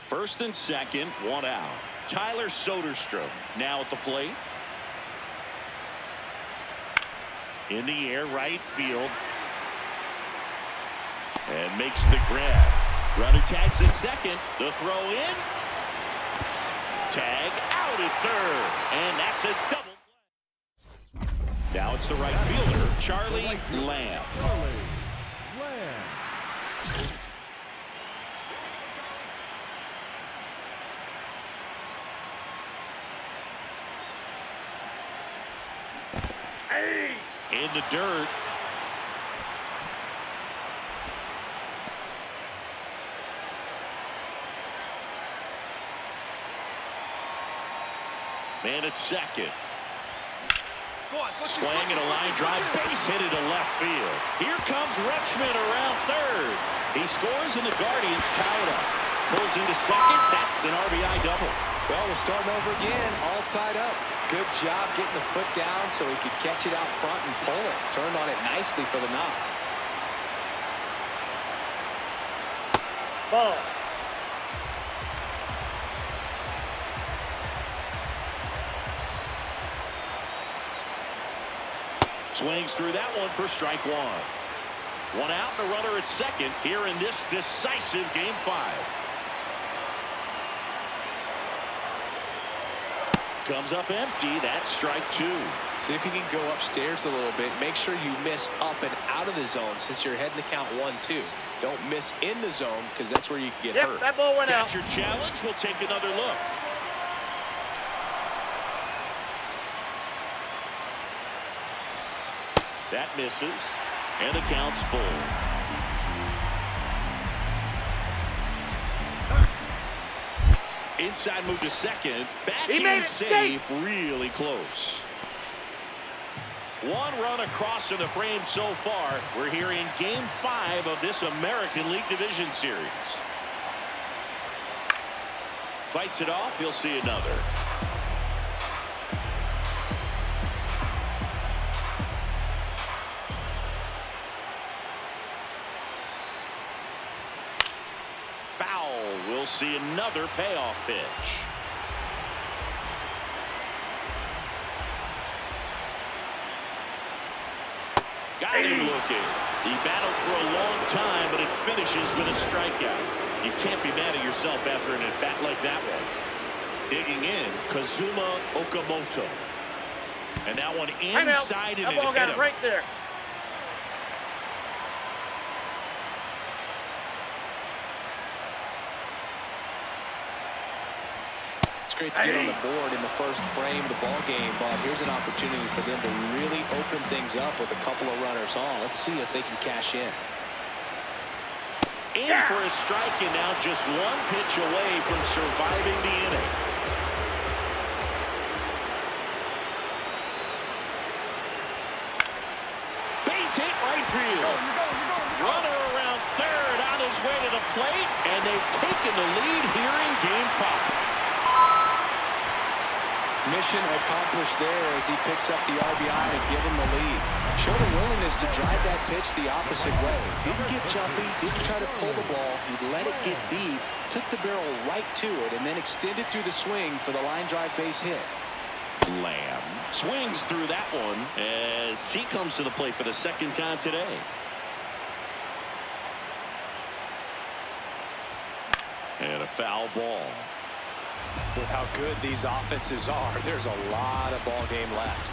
Speaker 1: First and second, 1 out. Tyler Soderstrom now at the plate. In the air, right field. And makes the grab. Runner tags at second. The throw in. Tag out at third. And that's a double play. Now it's the right fielder, Charlie Lamb. In the dirt. Man at second. Swing and a line drive, base hit to left field. Here comes Rutschman around third. He scores and the Guardians tie it up. Pulls into second. That's an RBI double.
Speaker 3: Well, we're starting over again, all tied up. Good job getting the foot down so he could catch it out front and pull it. Turned on it nicely for the knock.
Speaker 5: Ball.
Speaker 1: Swings through that one for strike 1. 1 out and a runner at second here in this decisive Game 5. Comes up empty. That's strike 2.
Speaker 3: See if you can go upstairs a little bit. Make sure you miss up and out of the zone since you're heading to count 1-2. Don't miss in the zone because that's where you can get hurt.
Speaker 5: That ball went out.
Speaker 1: Catcher challenge. We'll take another look. That misses, and the count's full. Inside move to second. Back in safe. Really close. 1 run across in the frame so far. We're here in Game 5 of this American League Division Series. Fights it off. He'll see another. Foul. We'll see another payoff pitch. Got him looking. He battled for a long time, but it finishes with a strikeout. You can't be mad at yourself after an at-bat like that one. Digging in, Kazuma Okamoto. And that one inside and
Speaker 5: that ball got it right there.
Speaker 3: It's great to get on the board in the first frame of the ball game, but here's an opportunity for them to really open things up with a couple of runners on. Let's see if they can cash in.
Speaker 1: In for a strike, and now just one pitch away from surviving the inning. Base hit right field. Runner around third on his way to the plate, and they've taken the lead here in Game 5.
Speaker 3: Mission accomplished there as he picks up the RBI to give him the lead. Showed a willingness to drive that pitch the opposite way. Didn't get jumpy, didn't try to pull the ball. He let it get deep, took the barrel right to it, and then extended through the swing for the line drive base hit.
Speaker 1: Lamb swings through that one as he comes to the plate for the second time today. And a foul ball.
Speaker 3: With how good these offenses are, there's a lot of ball game left.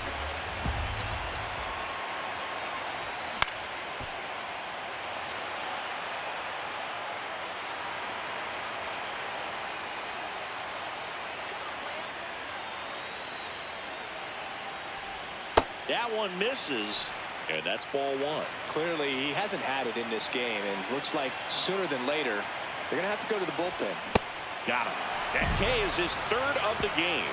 Speaker 1: That one misses, and that's ball one.
Speaker 3: Clearly, he hasn't had it in this game, and looks like sooner than later, they're going to have to go to the bullpen.
Speaker 1: Got him. That K is his third of the game.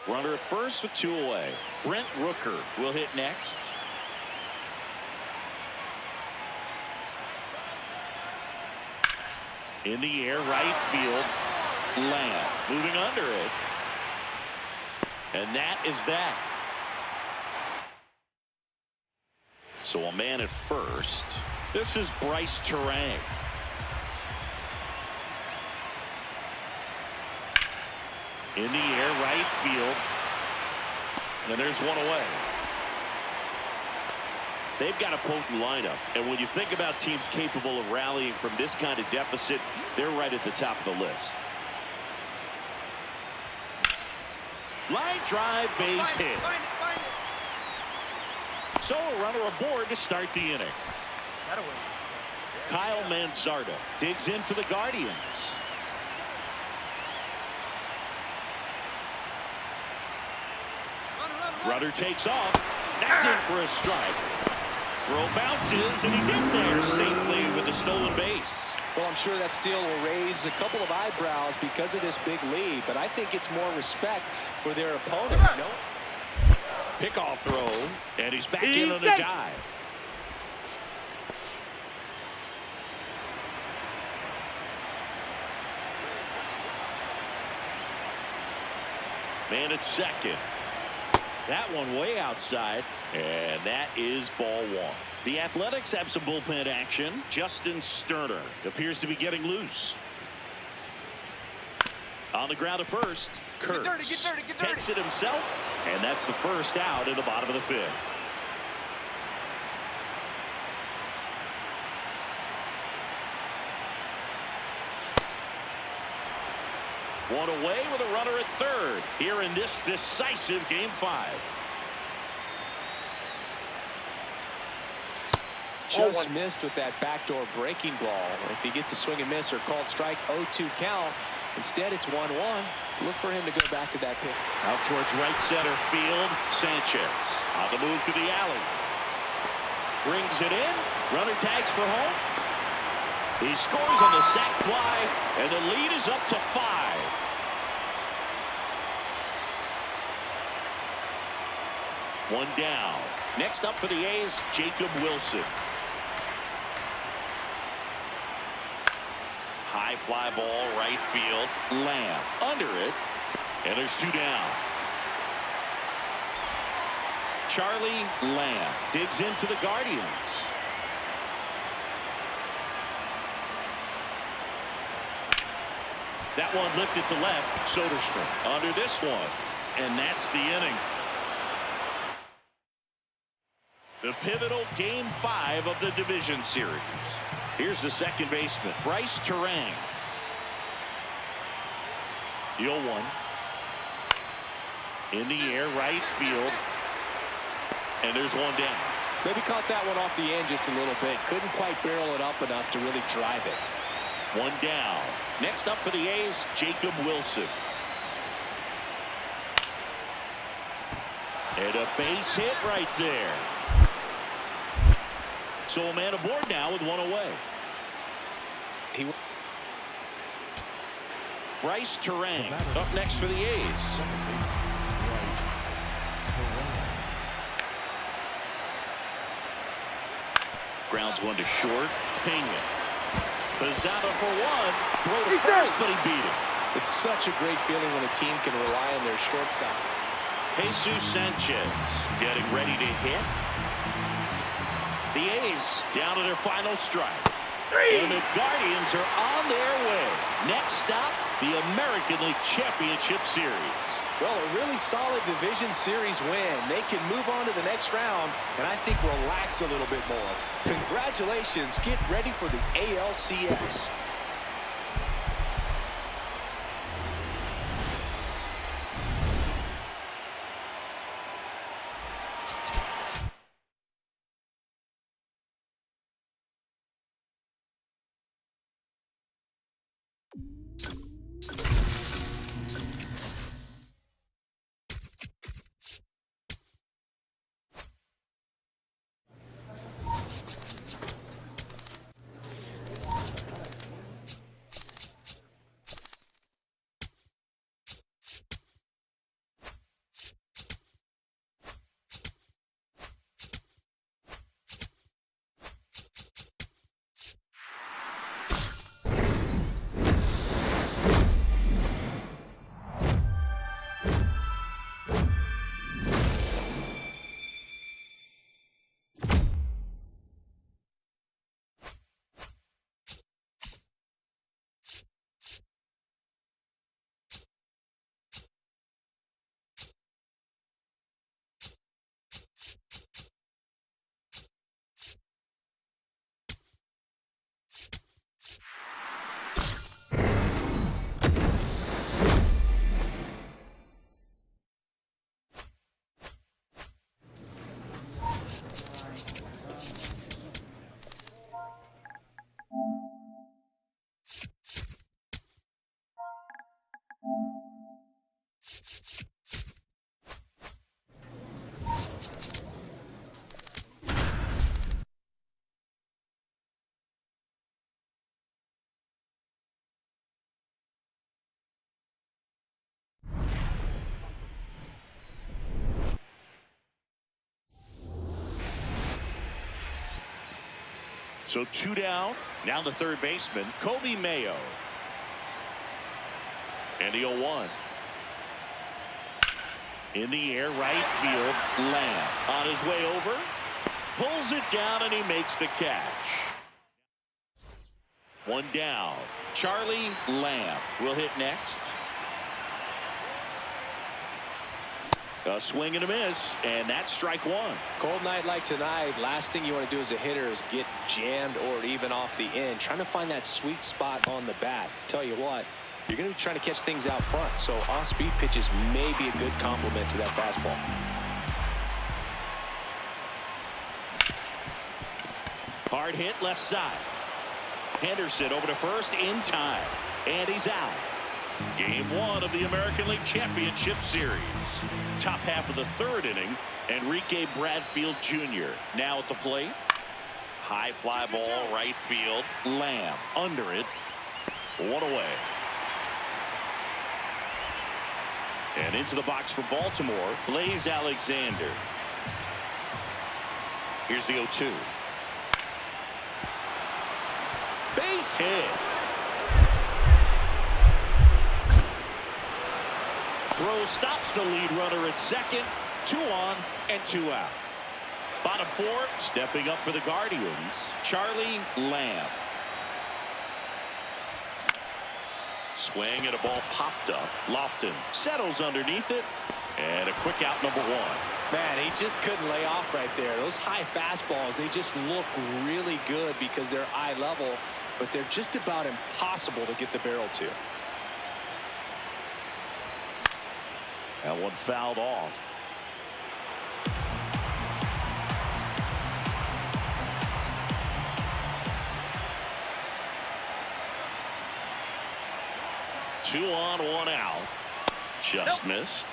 Speaker 1: Runner at first with 2 away. Brent Rooker will hit next. In the air, right field. Lamb moving under it. And that is that. So a man at first. This is Bryce Terang. In the air, right field. And there's one away. They've got a potent lineup. And when you think about teams capable of rallying from this kind of deficit, they're right at the top of the list. Line drive, base hit. So a runner aboard to start the inning. Kyle Manzardo digs in for the Guardians. Runner takes off. That's in for a strike. Throw bounces, and he's in there safely with the stolen base.
Speaker 3: Well, I'm sure that steal will raise a couple of eyebrows because of this big lead, but I think it's more respect for their opponent. You know?
Speaker 1: Pickoff throw, and he's back in on the dive. Man at second. That one way outside, and that is ball one. The Athletics have some bullpen action. Justin Sterner appears to be getting loose. On the ground at first, Kurtz takes it himself, and that's the first out in the bottom of the fifth. One away with a runner at third here in this decisive Game 5.
Speaker 3: Just missed with that backdoor breaking ball. If he gets a swing and miss or called strike, 0-2 count. Instead, it's 1-1. Look for him to go back to that pitch.
Speaker 1: Out towards right center field. Sanchez on the move to the alley. Brings it in. Runner tags for home. He scores on the sac fly, and the lead is up to 5. One down. Next up for the A's, Jacob Wilson. High fly ball, right field. Lamb under it, and there's 2 down. Charlie Lamb digs in for the Guardians. That one lifted to left. Soderstrom under this one, and that's the inning. The pivotal Game 5 of the division series. Here's the second baseman, Bryce Terang. The 0-1. In the air, right field. And there's one down.
Speaker 3: Maybe caught that one off the end just a little bit. Couldn't quite barrel it up enough to really drive it.
Speaker 1: One down. Next up for the A's, Jacob Wilson. And a base hit right there. So a man aboard now with one away. Bryce Terang up next for the A's. Grounds one to short. Pena. Pizzata for one. Throw to first, but he beat it.
Speaker 3: It's such a great feeling when a team can rely on their shortstop.
Speaker 1: Jesus Sanchez getting ready to hit. The A's down to their final strike. And the Guardians are on their way. Next stop, the American League Championship Series.
Speaker 3: Well, a really solid division series win. They can move on to the next round and I think relax a little bit more. Congratulations. Get ready for the ALCS.
Speaker 1: So two down. Now the third baseman, Kobe Mayo. And the 0-1. In the air, right field, Lamb. On his way over. Pulls it down and he makes the catch. One down. Charlie Lamb will hit next. A swing and a miss, and that's strike one.
Speaker 3: Cold night like tonight, last thing you want to do as a hitter is get jammed or even off the end. Trying to find that sweet spot on the bat. Tell you what, you're going to be trying to catch things out front, so off-speed pitches may be a good complement to that fastball.
Speaker 1: Hard hit left side. Henderson over to first in time, and he's out. Game 1 of the American League Championship Series. Top half of the third inning. Enrique Bradfield Jr. now at the plate. High fly ball right field. Lamb under it. One away. And into the box for Baltimore, Blaze Alexander. Here's the 0-2. Base hit. Throw stops the lead runner at second. 2 on and 2 out. Bottom 4, stepping up for the Guardians, Charlie Lamb. Swing and a ball popped up. Lofton settles underneath it. And a quick out, number 1.
Speaker 3: Man, he just couldn't lay off right there. Those high fastballs, they just look really good because they're eye level, but they're just about impossible to get the barrel to.
Speaker 1: That one fouled off. Two on, one out. Just missed.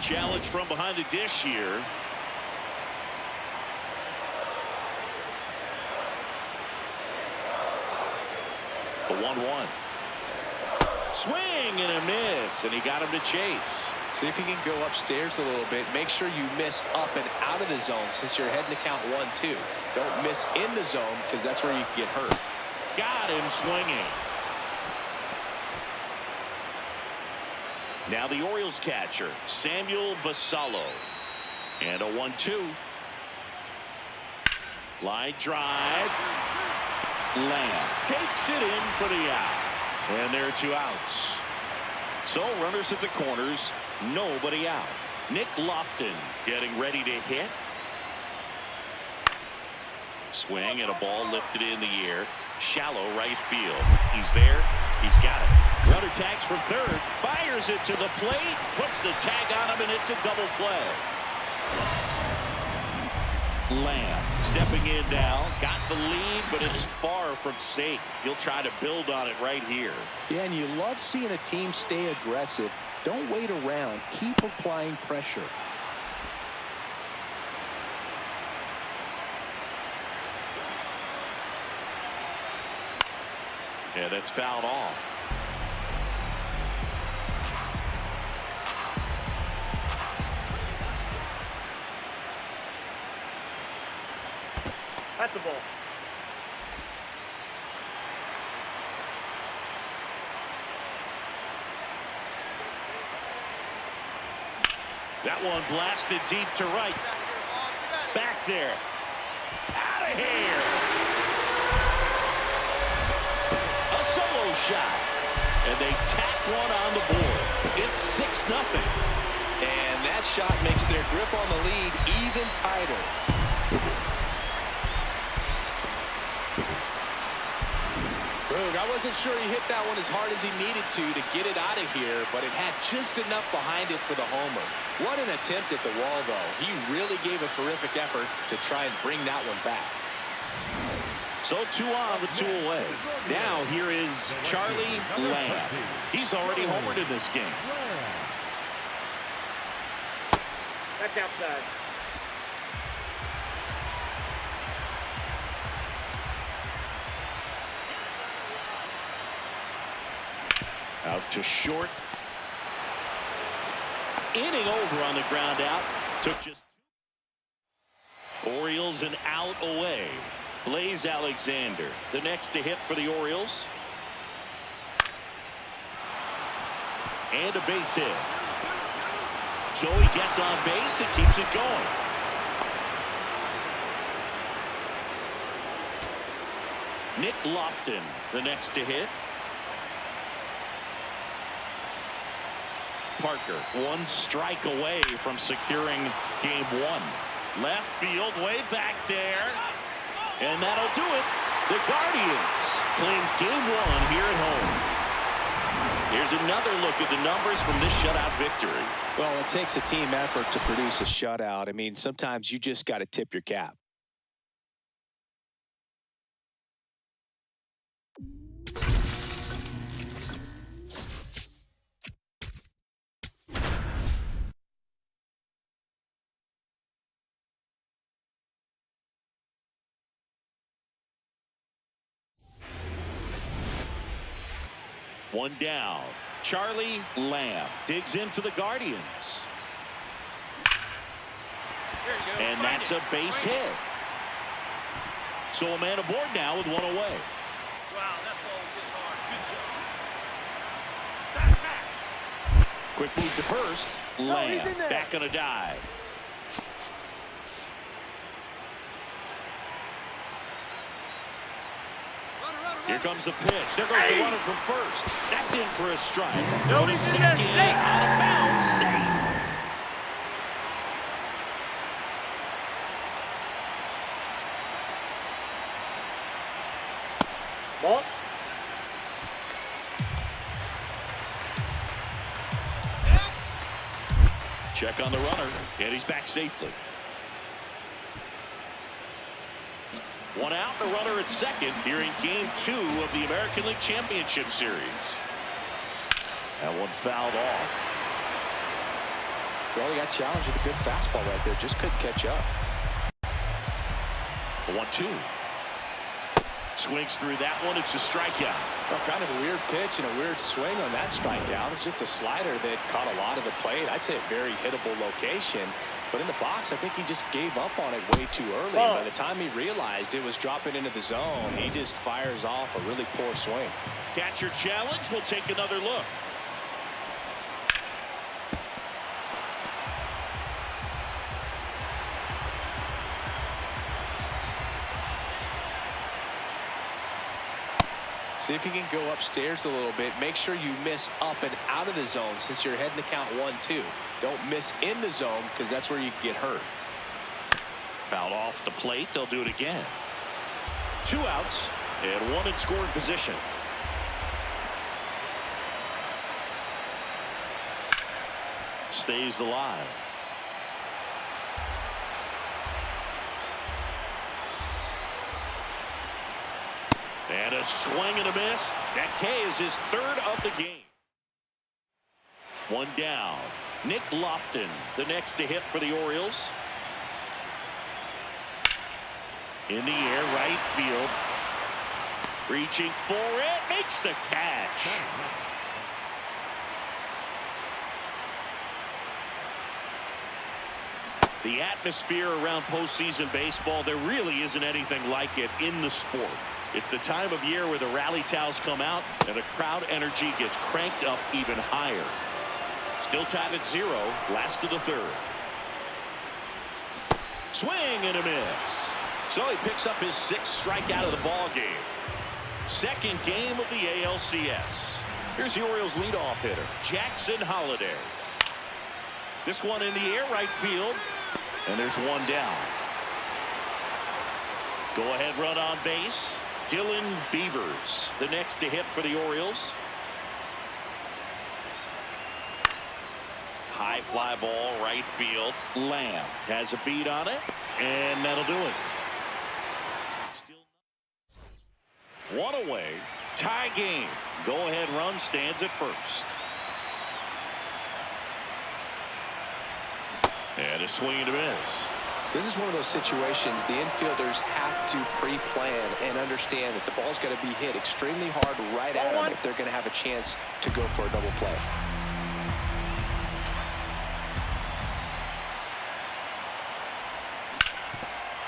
Speaker 1: Challenge from behind the dish here. The 1-1. Swing and a miss, and he got him to chase.
Speaker 3: See if you can go upstairs a little bit. Make sure you miss up and out of the zone since you're heading to count 1-2. Don't miss in the zone because that's where you can get hurt.
Speaker 1: Got him swinging. Now the Orioles catcher, Samuel Basallo. And a 1-2. Line drive. Lamb takes it in for the out. And there are two outs. So runners at the corners, nobody out. Nick Lofton getting ready to hit. Swing and a ball lifted in the air. Shallow right field. He's there. He's got it. Runner tags from third. Fires it to the plate. Puts the tag on him, and it's a double play. Lamb stepping in now. Got the lead, but it's far from safe. He'll try to build on it right here.
Speaker 3: Yeah, and you love seeing a team stay aggressive. Don't wait around. Keep applying pressure.
Speaker 1: Yeah, that's fouled off.
Speaker 5: That's a ball.
Speaker 1: That one blasted deep to right. Back there. Out of here. A solo shot. And they tack one on the board. It's 6-0.
Speaker 3: And that shot makes their grip on the lead even tighter. Boog, I wasn't sure he hit that one as hard as he needed to get it out of here, but it had just enough behind it for the homer. What an attempt at the wall, though. He really gave a terrific effort to try and bring that one back.
Speaker 1: So 2 on with 2 away. Now here is Charlie Lamb. He's already homered in this game.
Speaker 5: That's outside.
Speaker 1: Out to short. Inning over on the ground out. Took just Orioles an out away. Blaze Alexander, the next to hit for the Orioles. And a base hit. So he gets on base and keeps it going. Nick Lofton, the next to hit. Parker, 1 strike away from securing game 1. Left field, way back there. And that'll do it. The Guardians claim game 1 here at home. Here's another look at the numbers from this shutout victory.
Speaker 3: Well, it takes a team effort to produce a shutout. I mean, sometimes you just got to tip your cap.
Speaker 1: One down. Charlie Lamb digs in for the Guardians. And that's a base hit. So a man aboard now with 1 away.
Speaker 4: Wow, that ball's hit hard. Good job.
Speaker 1: Quick move to first. Lamb back on a dive. Here comes the pitch. There goes the runner from first. That's in for a strike. Go to second. Out of bounds. Safe. Check on the runner, and he's back safely. One out, the runner at second here in Game 2 of the American League Championship Series. That one fouled off.
Speaker 3: Well, he got challenged with a good fastball right there. Just couldn't catch up.
Speaker 1: The 1-2. Swings through that one. It's a strikeout.
Speaker 3: Well, kind of a weird pitch and a weird swing on that strikeout. It's just a slider that caught a lot of the plate. I'd say a very hittable location. But in the box, I think he just gave up on it way too early. And by the time he realized it was dropping into the zone, he just fires off a really poor swing.
Speaker 1: Catcher challenge. We'll take another look.
Speaker 3: See if you can go upstairs a little bit. Make sure you miss up and out of the zone since you're heading to count 1-2. Don't miss in the zone because that's where you can get hurt.
Speaker 1: Fouled off the plate. They'll do it again. 2 outs and 1 in scoring position. Stays alive. And a swing and a miss. That K is his 3rd of the game. 1 down. Nick Lofton, the next to hit for the Orioles. In the air, right field. Reaching for it. Makes the catch. The atmosphere around postseason baseball, there really isn't anything like it in the sport. It's the time of year where the rally towels come out and the crowd energy gets cranked up even higher. Still tied at 0, last of the 3rd. Swing and a miss. So he picks up his 6th strikeout of the ball game. 2nd game of the ALCS. Here's the Orioles leadoff hitter, Jackson Holliday. This one in the air, right field, and there's 1 down. Go ahead run on base. Dylan Beavers, the next to hit for the Orioles. High fly ball, right field. Lamb has a beat on it, and that'll do it. Still 1 away. Tie game. Go ahead run stands at first. And a swing and a miss.
Speaker 3: This is one of those situations the infielders have to pre-plan and understand that the ball's got to be hit extremely hard right at them if they're going to have a chance to go for a double play.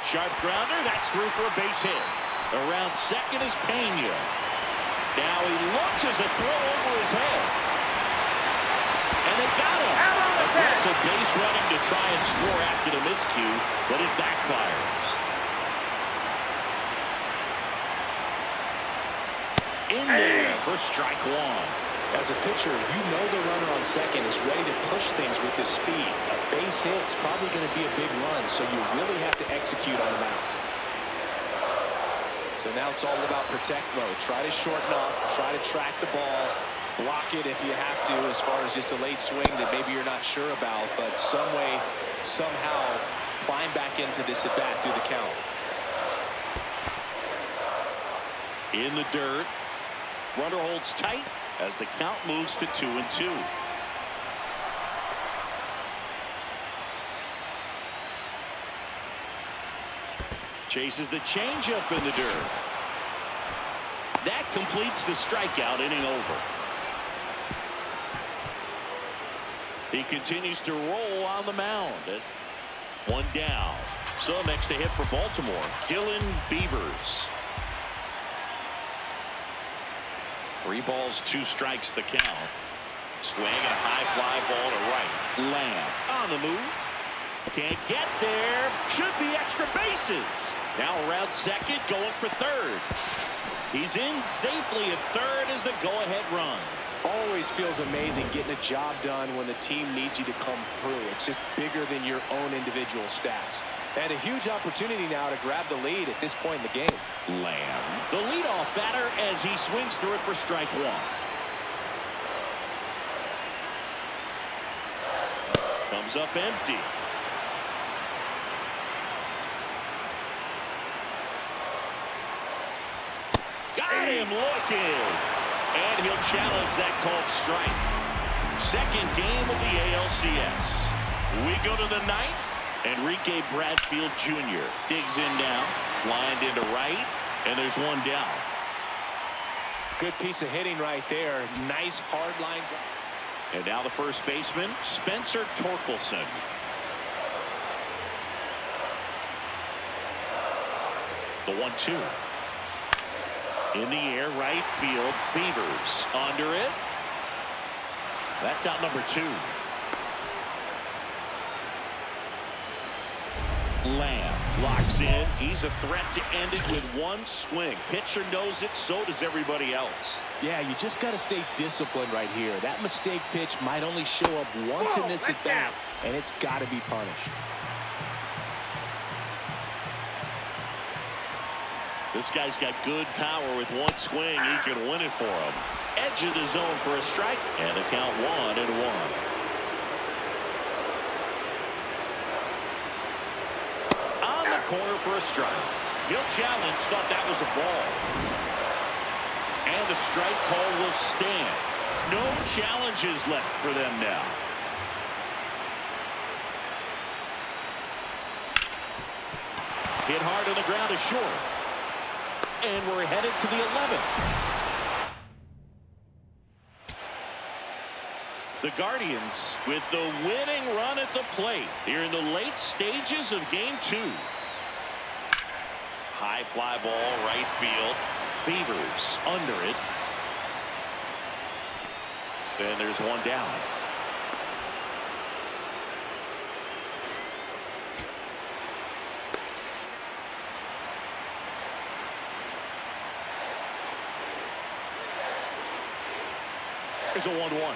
Speaker 1: Sharp grounder. That's through for a base hit. Around second is Pena. Now he launches a throw over his head. And they got him. Aggressive base running to try and score after the miscue, but it backfires. In there for strike 1.
Speaker 3: As a pitcher, you know the runner on second is ready to push things with his speed. A base hit's probably going to be a big run, so you really have to execute on the mound. So now it's all about protect mode. Try to shorten up, try to track the ball, block it if you have to as far as just a late swing that maybe you're not sure about, but some way, somehow climb back into this at bat through the count.
Speaker 1: In the dirt. Runner holds tight as the count moves to 2-2. Chases the changeup in the dirt. That completes the strikeout, inning over. He continues to roll on the mound as 1 down. So next to hit for Baltimore, Dylan Beavers. 3 balls, 2 strikes the count. Swing and a high fly ball to right. Lamb on the move. Can't get there. Should be extra bases. Now around second, going for third. He's in safely at third as the go-ahead run.
Speaker 3: Always feels amazing getting a job done when the team needs you to come through. It's just bigger than your own individual stats. And a huge opportunity now to grab the lead at this point in the game.
Speaker 1: Lamb, the leadoff batter, as he swings through it for strike 1. Comes up empty. Got him looking. And he'll challenge that called strike. Second game of the ALCS. We go to the ninth. Enrique Bradfield Jr. digs in now. Lined into right. And there's one down.
Speaker 3: Good piece of hitting right there. Nice hard line.
Speaker 1: And now the first baseman, Spencer Torkelson. The 1-2. In the air, right field. Beavers under it. That's out number 2. Lamb locks in. He's a threat to end it with one swing. Pitcher knows it, so does everybody else.
Speaker 3: Yeah, you just got to stay disciplined right here. That mistake pitch might only show up once in this at bat, and it's got to be punished.
Speaker 1: This guy's got good power. With one swing, he can win it for him. Edge of the zone for a strike, and the count 1-1. Corner for a strike. He'll challenge. Thought that was a ball. And the strike call will stand. No challenges left for them now. Hit hard on the ground is short. And we're headed to the 11th. The Guardians with the winning run at the plate here in the late stages of game 2. High fly ball, right field. Beavers under it. Then there's one down. There's a 1-1.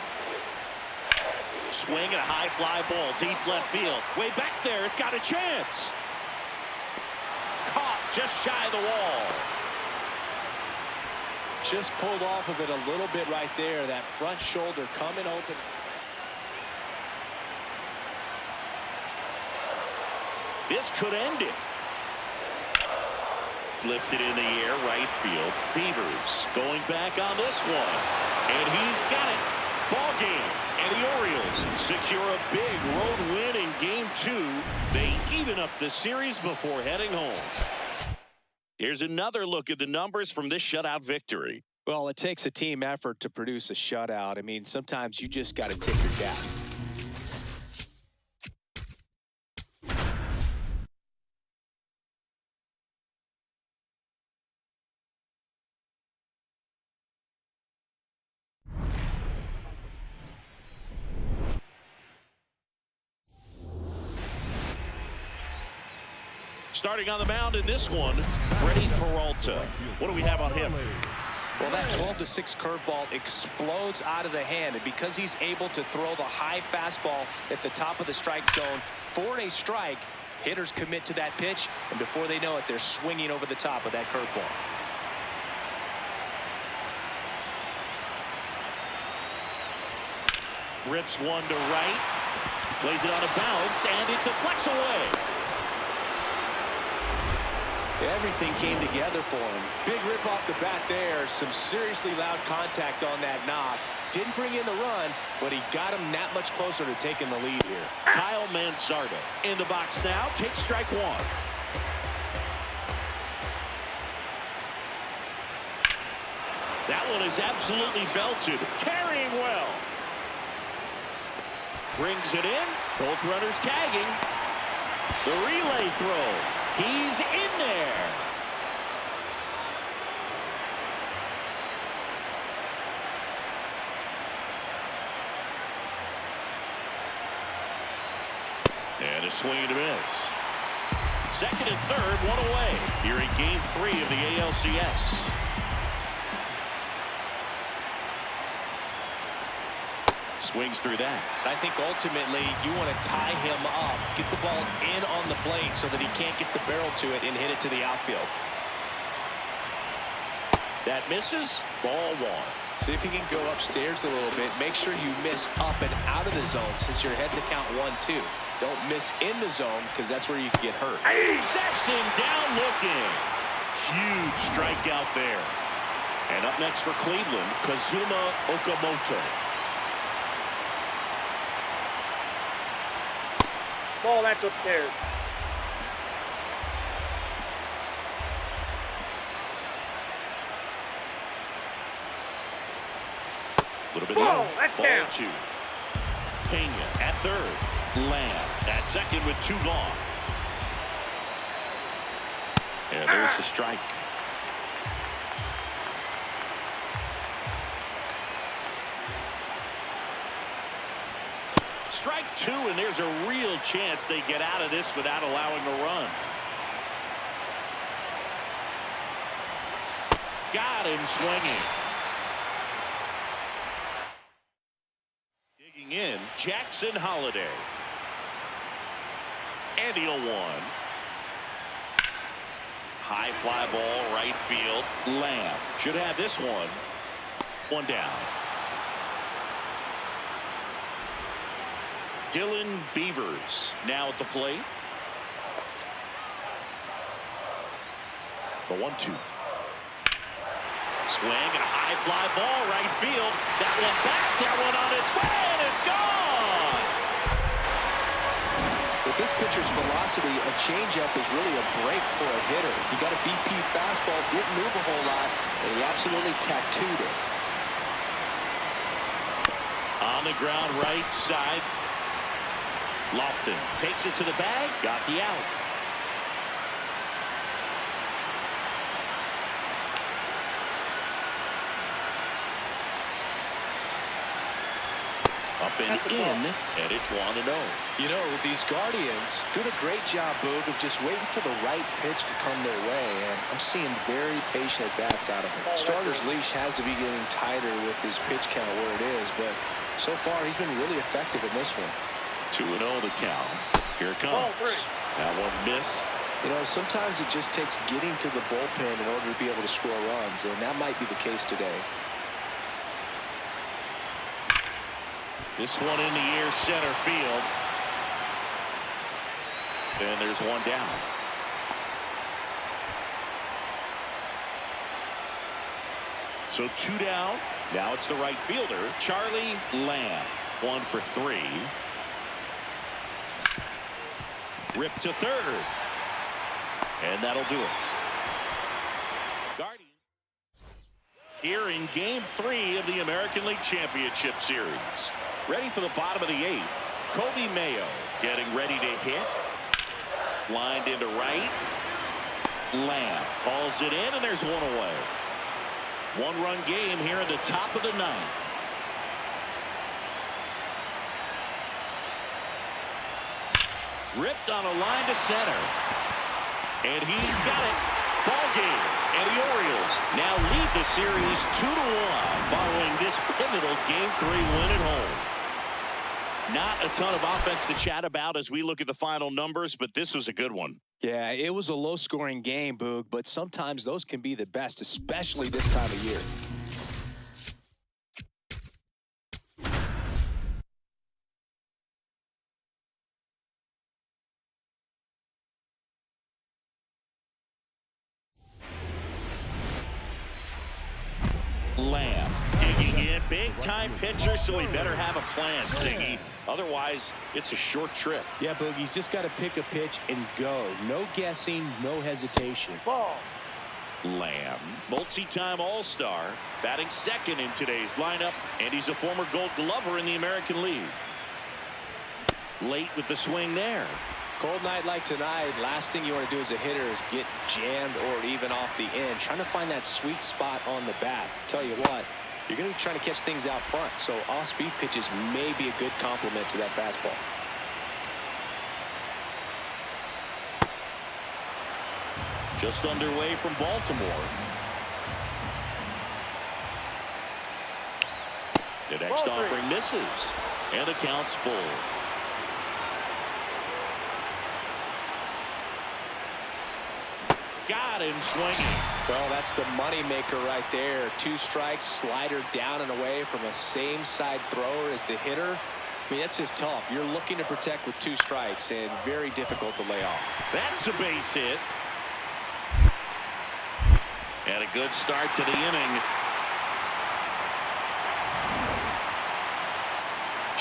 Speaker 1: Swing and a high fly ball, deep left field. Way back there, it's got a chance. Just shy of the wall.
Speaker 3: Just pulled off of it a little bit right there. That front shoulder coming open.
Speaker 1: This could end it. Lifted in the air, right field. Beavers going back on this one. And he's got it. Ball game. And the Orioles secure a big road win in game 2. They even up the series before heading home. Here's another look at the numbers from this shutout victory.
Speaker 3: Well, it takes a team effort to produce a shutout. I mean, sometimes you just got to tip your cap.
Speaker 1: Starting on the mound in this one, Freddie Peralta. What do we have on him?
Speaker 3: Well, that 12-6 curveball explodes out of the hand, and because he's able to throw the high fastball at the top of the strike zone for a strike, hitters commit to that pitch, and before they know it, they're swinging over the top of that curveball.
Speaker 1: Rips one to right, plays it on a bounce, and it deflects away.
Speaker 3: Everything came together for him. Big rip off the bat there. Some seriously loud contact on that knock. Didn't bring in the run, but he got him that much closer to taking the lead here.
Speaker 1: Kyle Manzardo in the box now. Takes strike 1. That one is absolutely belted. Carrying well. Brings it in. Both runners tagging. The relay throw. He's in there. And a swing and a miss. Second and third, one away here in game 3 of the ALCS. Swings through that.
Speaker 3: I think ultimately you want to tie him up, get the ball in on the plate so that he can't get the barrel to it and hit it to the outfield.
Speaker 1: That misses. Ball 1.
Speaker 3: See if you can go upstairs a little bit. Make sure you miss up and out of the zone since you're heading to count 1-2. Don't miss in the zone because that's where you can get hurt.
Speaker 1: Sexton down looking. Huge strikeout there. And up next for Cleveland, Kazuma Okamoto.
Speaker 5: Ball, that's upstairs.
Speaker 1: A little bit
Speaker 5: Ball,
Speaker 1: low.
Speaker 5: that's
Speaker 1: Ball
Speaker 5: down.
Speaker 1: 2. Pena at third. Lamb at second with 2 gone. And there's the strike. Strike 2, and there's a real chance they get out of this without allowing a run. Got him swinging. Digging in, Jackson Holiday. And the 0-1. High fly ball, right field. Lamb should have this one. 1 down. Dylan Beavers now at the plate. The 1-2. Swing and a high fly ball, right field. That one back, that one on its way, and it's gone.
Speaker 3: With this pitcher's velocity, a changeup is really a break for a hitter. He got a BP fastball, didn't move a whole lot, and he absolutely tattooed it.
Speaker 1: On the ground, right side. Lofton takes it to the bag, got the out. Up and in, and it's 1-0.
Speaker 3: You know, these Guardians doing a great job, Boog, of just waiting for the right pitch to come their way, and I'm seeing very patient at-bats out of him. Starter's leash has to be getting tighter with his pitch count where it is, but so far he's been really effective in this one.
Speaker 1: 2-0 the count. Here it comes. That one missed.
Speaker 3: You know, sometimes it just takes getting to the bullpen in order to be able to score runs, and that might be the case today.
Speaker 1: This one in the air, center field. And there's 1 down. So 2 down. Now it's the right fielder, Charlie Lamb. 1 for 3. Ripped to third. And that'll do it. Guardians here in Game 3 of the American League Championship Series. Ready for the bottom of the 8th. Kobe Mayo getting ready to hit. Lined into right. Lamb calls it in, and there's 1 away. 1-run game here in the top of the 9th. Ripped on a line to center. And he's got it. Ball game. And the Orioles now lead the series 2-1 following this pivotal Game 3 win at home. Not a ton of offense to chat about as we look at the final numbers, but this was a good one.
Speaker 3: Yeah, it was a low-scoring game, Boog, but sometimes those can be the best, especially this time of year.
Speaker 1: Lamb digging in, big-time pitcher, so he better have a plan, Siggy. Otherwise, it's a short trip.
Speaker 3: Yeah, Boogie's just got to pick a pitch and go. No guessing, no hesitation.
Speaker 5: Ball.
Speaker 1: Lamb, multi-time All-Star, batting second in today's lineup, and he's a former Gold Glover in the American League. Late with the swing there.
Speaker 3: Cold night like tonight, last thing you want to do as a hitter is get jammed or even off the end. Trying to find that sweet spot on the bat. Tell you what, you're going to be trying to catch things out front, so off-speed pitches may be a good complement to that fastball.
Speaker 1: Just underway from Baltimore. The next offering misses, and the count's full. got him swinging.
Speaker 3: Well, that's the money maker right there. 2 strikes, slider down and away from a same side thrower as the hitter. I mean, that's just tough. You're looking to protect with 2 strikes and very difficult to lay off.
Speaker 1: That's a base hit. And a good start to the inning.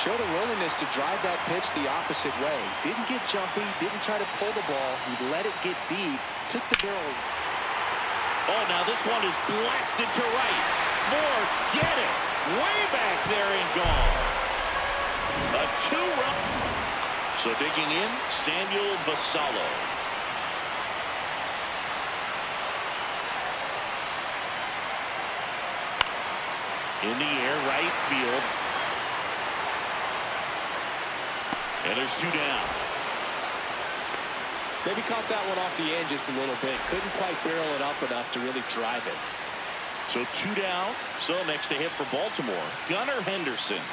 Speaker 3: Showed a willingness to drive that pitch the opposite way. Didn't get jumpy, didn't try to pull the ball. He let it get deep, took the barrel.
Speaker 1: Oh, now this one is blasted to right. Forget it. Way back there and gone. A 2-run. So digging in, Samuel Basallo. In the air, right field. And there's 2 down.
Speaker 3: Maybe caught that one off the end just a little bit. Couldn't quite barrel it up enough to really drive it.
Speaker 1: So 2 down. So next to hit for Baltimore, Gunnar Henderson.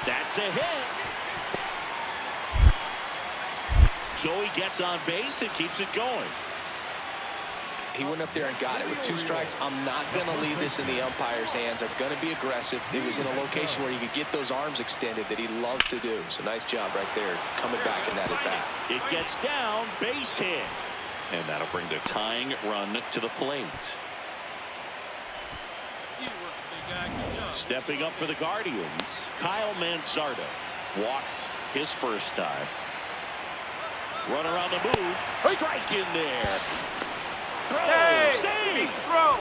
Speaker 1: That's a hit. So he gets on base and keeps it going.
Speaker 3: He went up there and got it with 2 strikes. I'm not going to leave this in the umpire's hands. I'm going to be aggressive. It was in a location where you could get those arms extended that he loves to do. So nice job right there, coming back in that at bat.
Speaker 1: It gets down, base hit. And that'll bring the tying run to the plate. Stepping up for the Guardians, Kyle Manzardo walked his first time. Runner on the move, strike in there. Throw,
Speaker 5: Hey,
Speaker 1: save.
Speaker 5: throw.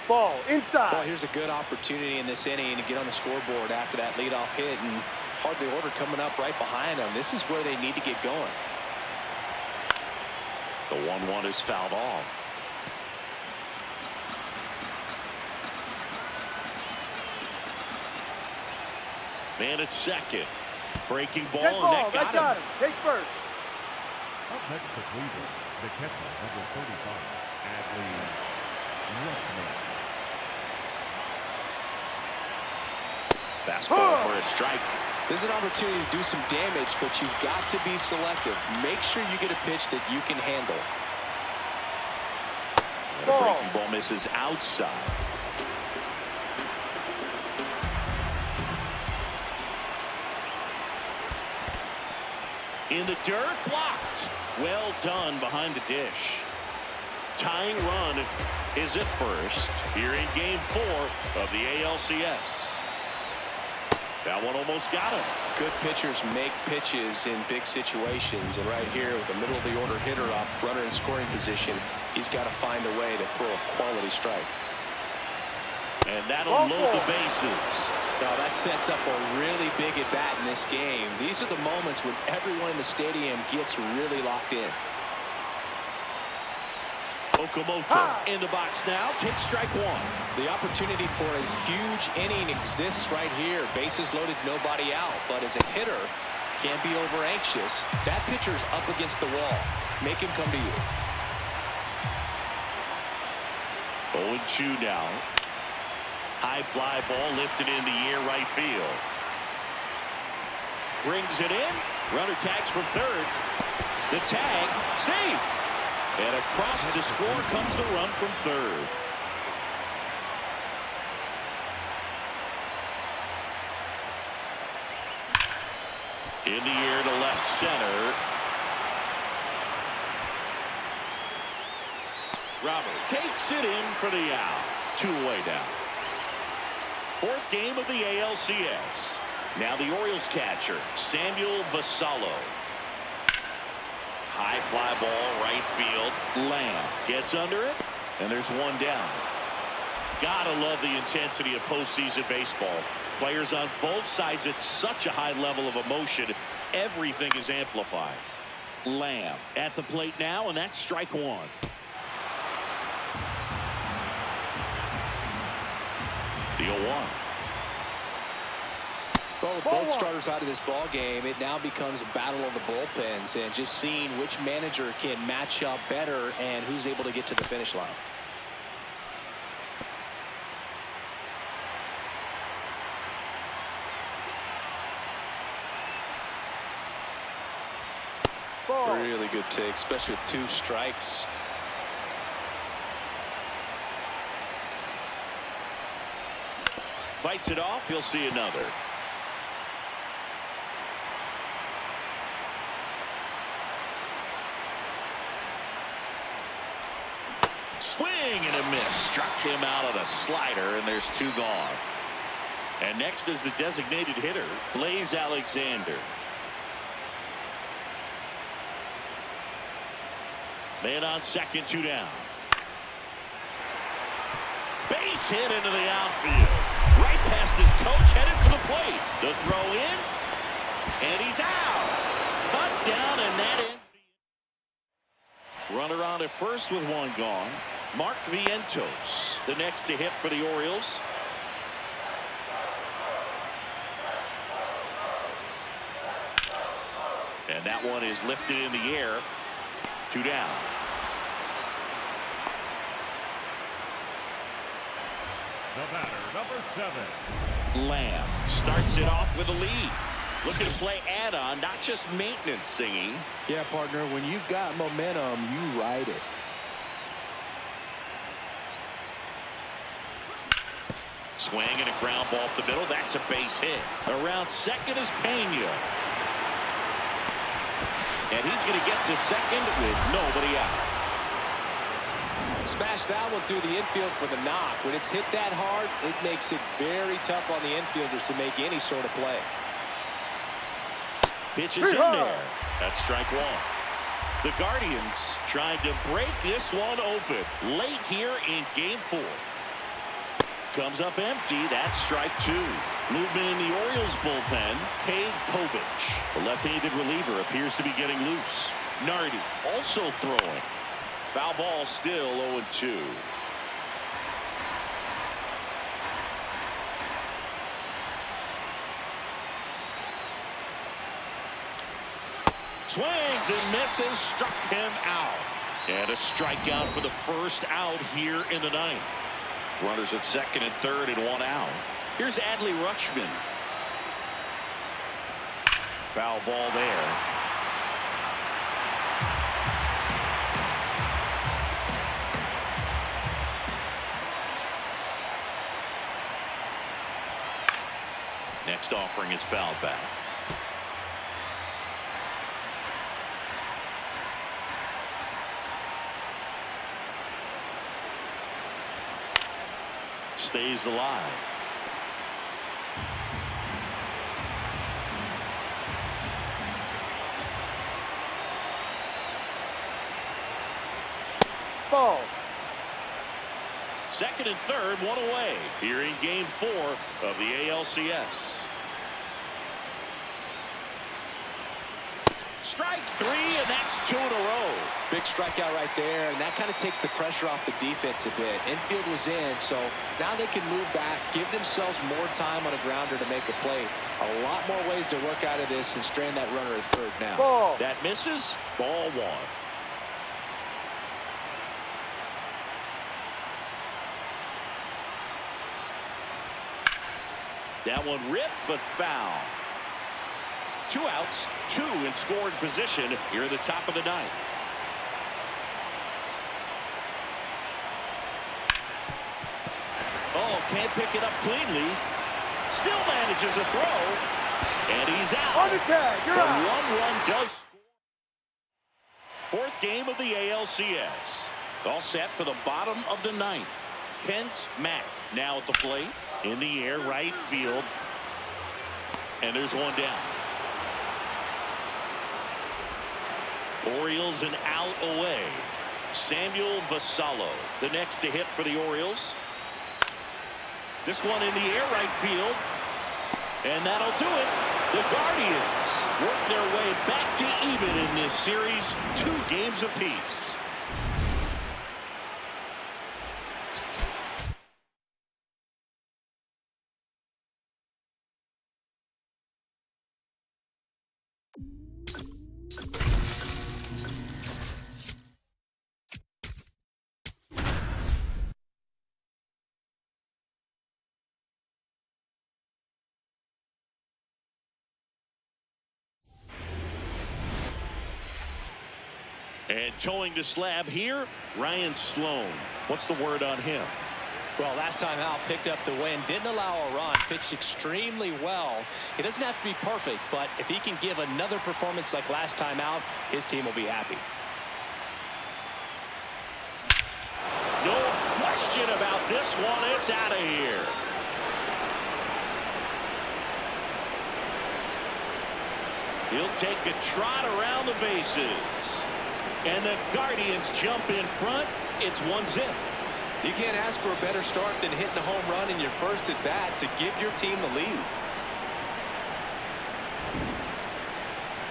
Speaker 5: Ball inside.
Speaker 3: Well, here's a good opportunity in this inning to get on the scoreboard after that leadoff hit, and hardly order coming up right behind them. This is where they need to get going.
Speaker 1: The 1-1 is fouled off. Man at second. Breaking ball,
Speaker 5: Get
Speaker 1: and
Speaker 5: ball.
Speaker 1: that got him.
Speaker 5: Take first.
Speaker 2: Up next for Cleveland, the catcher, number 35, Adley Rutschman.
Speaker 1: Fastball for a strike.
Speaker 3: There's an opportunity to do some damage, but you've got to be selective. Make sure you get a pitch that you can handle.
Speaker 1: And a breaking ball misses outside. In the dirt, blocked. Well done behind the dish. Tying run is at first here in game 4 of the ALCS. That one almost got him.
Speaker 3: Good pitchers make pitches in big situations, and right here with the middle of the order hitter up, runner in scoring position, he's got to find a way to throw a quality strike.
Speaker 1: And that'll load the bases.
Speaker 3: Now that sets up a really big at bat in this game. These are the moments when everyone in the stadium gets really locked in.
Speaker 1: Okamoto in the box now. Takes strike 1.
Speaker 3: The opportunity for a huge inning exists right here. Bases loaded, nobody out. But as a hitter, can't be over anxious. That pitcher's up against the wall. Make him come to you.
Speaker 1: 0-2 now. High fly ball lifted in the air, right field. Brings it in. Runner tags from third. The tag, save. And across to score comes the run from third. In the air to left center. Robert takes it in for the out. 2 away down. 4th game of the ALCS. Now the Orioles catcher, Samuel Basallo. High fly ball, right field. Lamb gets under it, and there's 1 down. Gotta love the intensity of postseason baseball. Players on both sides at such a high level of emotion. Everything is amplified. Lamb at the plate now, and that's strike 1. The 0-1.
Speaker 3: Both starters out of this ball game. It now becomes a battle of the bullpens, and just seeing which manager can match up better and who's able to get to the finish line.
Speaker 5: Ball.
Speaker 3: Really good take, especially with 2 strikes.
Speaker 1: Fights it off. He'll see another. Swing and a miss. Struck him out on a slider, and there's 2 gone. And next is the designated hitter, Blaze Alexander. Man on second, 2 down. Base hit into the outfield. Right past his coach, headed for the plate. The throw in, and he's out. Cut down, and that ends the... Runner on at first with 1 gone. Mark Vientos, the next to hit for the Orioles. And that one is lifted in the air. 2 down.
Speaker 2: The batter, number 7.
Speaker 1: Lamb starts it off with a lead. Looking to play add-on, not just maintenance singing.
Speaker 3: Yeah, partner, when you've got momentum, you ride it.
Speaker 1: Swing and a ground ball up the middle. That's a base hit. Around second is Pena. And he's going to get to second with nobody out.
Speaker 3: Smash that one through the infield for the knock. When it's hit that hard, it makes it very tough on the infielders to make any sort of play.
Speaker 1: Pitch is in there. That's strike 1. The Guardians trying to break this one open late here in game 4. Comes up empty. That's strike 2. Movement in the Orioles bullpen. Cade Povich, the left-handed reliever, appears to be getting loose. Nardi also throwing. Foul ball, still 0-2. Swings and misses. Struck him out. And a strikeout for the first out here in the 9th. Runners at second and third and 1 out. Here's Adley Rutschman. Foul ball there. Next offering is fouled back. Stays alive.
Speaker 5: Ball.
Speaker 1: Second and third, 1 away here in game 4 of the ALCS. Strike 3, and that's 2 in a row.
Speaker 3: Big strikeout right there, and that kind of takes the pressure off the defense a bit. Infield was in, so now they can move back, give themselves more time on a grounder to make a play. A lot more ways to work out of this and strand that runner at third now.
Speaker 5: Ball.
Speaker 1: That misses. Ball 1. That one ripped, but foul. 2 outs, 2 in scoring position here at the top of the 9th. Oh, can't pick it up cleanly. Still manages a throw. And he's out.
Speaker 5: On the tag, you're
Speaker 1: The
Speaker 5: out.
Speaker 1: 1-1 does score. 4th game of the ALCS. All set for the bottom of the 9th. Kent Mack now at the plate. In the air, right field. And there's 1 down. Orioles an out away. Samuel Basallo, the next to hit for the Orioles. This one in the air, right field. And that'll do it. The Guardians work their way back to even in this series. 2 games apiece. And towing the slab here, Ryan Sloan. What's the word on him?
Speaker 3: Well, last time out, picked up the win, didn't allow a run, pitched extremely well. He doesn't have to be perfect, but if he can give another performance like last time out, his team will be happy.
Speaker 1: No question about this one. It's out of here. He'll take a trot around the bases. And the Guardians jump in front. It's 1-0.
Speaker 3: You can't ask for a better start than hitting a home run in your first at bat to give your team the lead.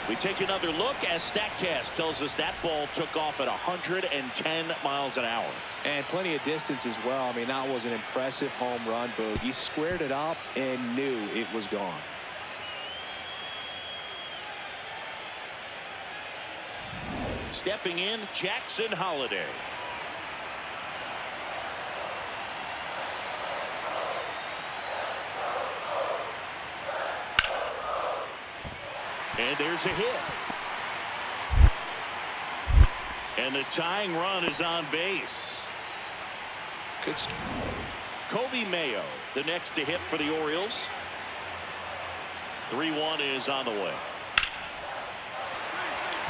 Speaker 1: We take another look as StatCast tells us that ball took off at 110 miles an hour.
Speaker 3: And plenty of distance as well. I mean, that was an impressive home run, Boog. He squared it up and knew it was gone.
Speaker 1: Stepping in, Jackson Holliday. And there's a hit. And the tying run is on base.
Speaker 3: Good start.
Speaker 1: Kobe Mayo, the next to hit for the Orioles. 3-1 is on the way.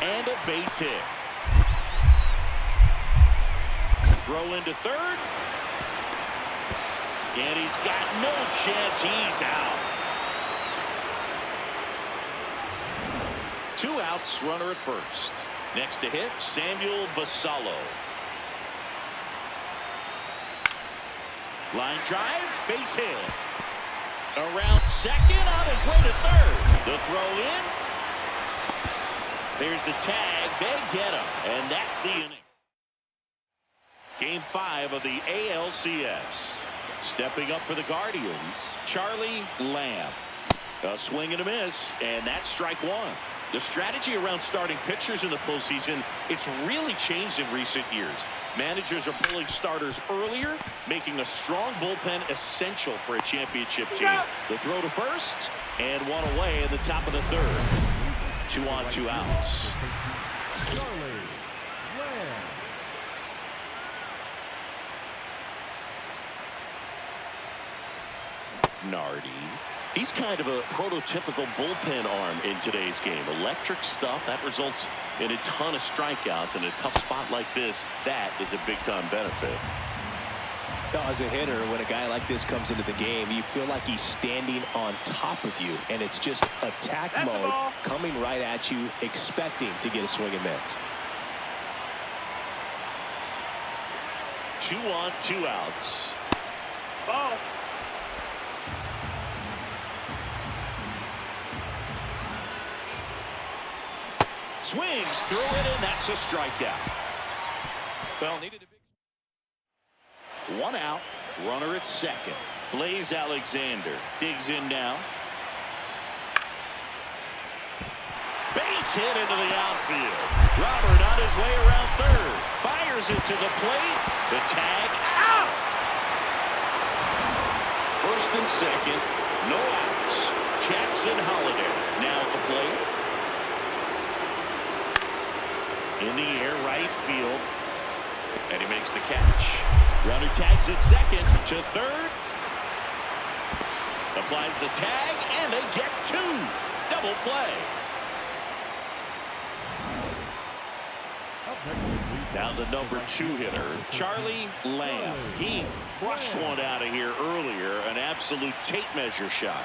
Speaker 1: And a base hit. Throw into third. And he's got no chance. He's out. 2 outs, runner at first. Next to hit, Samuel Basallo. Line drive, base hit. Around second, on his way to third. The throw in. There's the tag. They get him. And that's the inning. Game 5 of the ALCS. Stepping up for the Guardians, Charlie Lamb. A swing and a miss, and that's strike 1. The strategy around starting pitchers in the postseason, it's really changed in recent years. Managers are pulling starters earlier, making a strong bullpen essential for a championship team. The throw to first, and one away in the top of the third. 2 on, 2 outs.
Speaker 2: Charlie Lamb.
Speaker 1: Nardi. He's kind of a prototypical bullpen arm in today's game. Electric stuff that results in a ton of strikeouts. In a tough spot like this, that is a big-time benefit.
Speaker 3: As a hitter, when a guy like this comes into the game, you feel like he's standing on top of you, and it's just attack mode coming right at you, expecting to get a swing and miss.
Speaker 1: 2 on, 2 outs.
Speaker 5: Ball.
Speaker 1: Swings through it, and that's a strikeout.
Speaker 3: Well, needed a big...
Speaker 1: 1 out, runner at second. Blaze Alexander digs in now. Base hit into the outfield. Robert on his way around third. Fires it to the plate. The tag out. First and second, no outs. Jackson Holliday now at the plate. In the air, right field. And he makes the catch. Runner tags at second to third. Applies the tag, and they get 2. Double play. Now the number 2 hitter, Charlie Lamb. He crushed one out of here earlier. An absolute tape measure shot.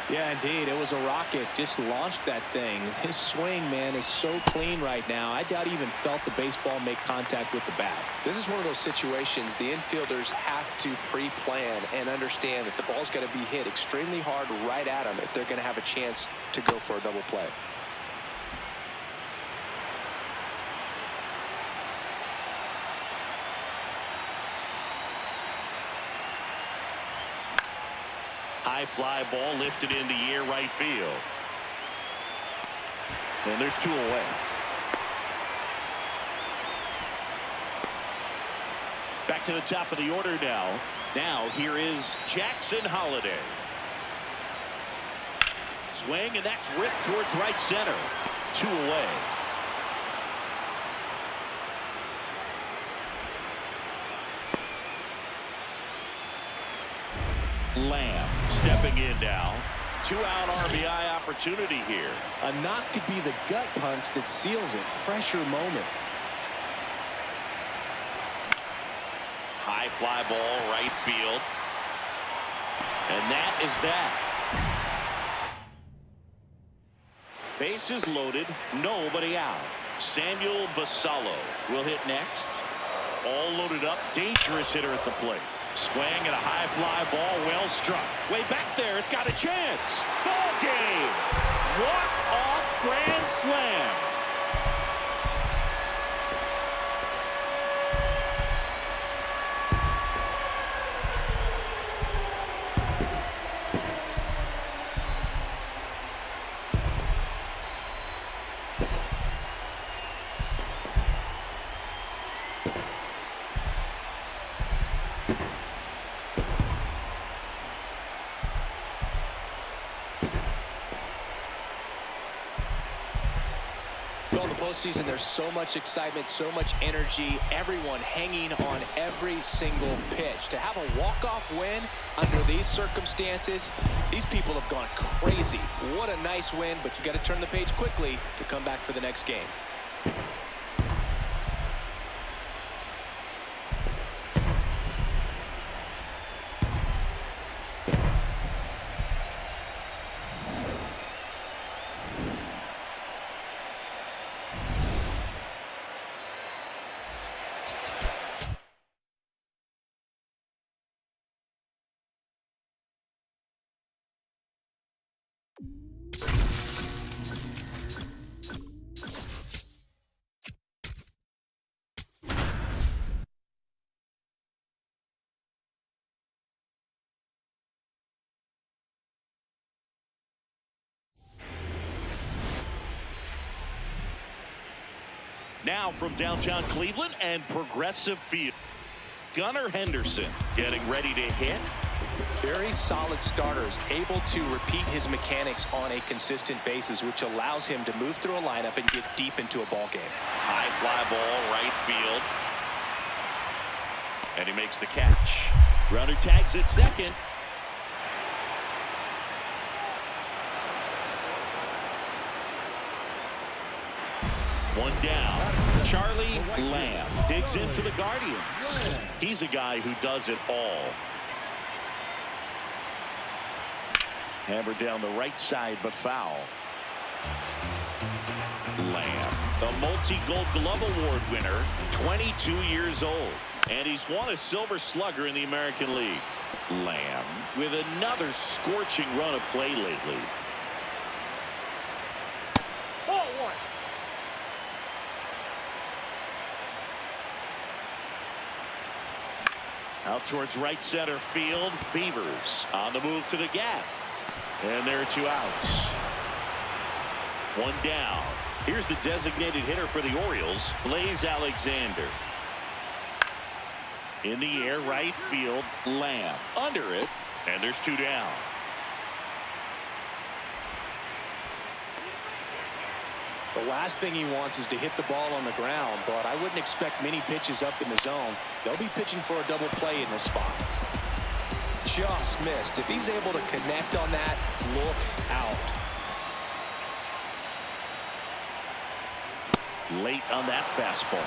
Speaker 3: Yeah, indeed. It was a rocket. Just launched that thing. His swing, man, is so clean right now. I doubt he even felt the baseball make contact with the bat. This is one of those situations the infielders have to pre-plan and understand that the ball's got to be hit extremely hard right at them if they're going to have a chance to go for a double play.
Speaker 1: High fly ball lifted in the air, right field. And there's 2 away. Back to the top of the order now. Now here is Jackson Holliday. Swing, and that's ripped towards right center. 2 away. Lamb stepping in now. 2-out RBI opportunity here.
Speaker 3: A knock could be the gut punch that seals it. Pressure moment.
Speaker 1: High fly ball, right field. And that is that. Bases loaded, nobody out. Samuel Basallo will hit next. All loaded up, dangerous hitter at the plate. Swing and a high fly ball, well struck. Way back there, it's got a chance. Ball game. Walk-off grand slam.
Speaker 3: Well, in the postseason, there's so much excitement, so much energy, everyone hanging on every single pitch. To have a walk-off win under these circumstances, these people have gone crazy. What a nice win, but you got to turn the page quickly to come back for the next game.
Speaker 1: Now from downtown Cleveland and Progressive Field, Gunnar Henderson getting ready to hit.
Speaker 3: Very solid starters, able to repeat his mechanics on a consistent basis, which allows him to move through a lineup and get deep into a ball game.
Speaker 1: High fly ball, right field. And he makes the catch. Runner tags at second. One down. Charlie Lamb digs in for the Guardians. He's a guy who does it all. Hammered down the right side, but foul. Lamb, the multi-Gold Glove Award winner, 22 years old. And he's won a Silver Slugger in the American League. Lamb with another scorching run of play lately.
Speaker 5: Ball one.
Speaker 1: Out towards right center field. Beavers on the move to the gap. And there are 2 outs. One down. Here's the designated hitter for the Orioles, Blaze Alexander. In the air, right field, Lamb. Under it, and there's 2 down.
Speaker 3: The last thing he wants is to hit the ball on the ground, but I wouldn't expect many pitches up in the zone. They'll be pitching for a double play in this spot. Just missed. If he's able to connect on that, look out.
Speaker 1: Late on that fastball.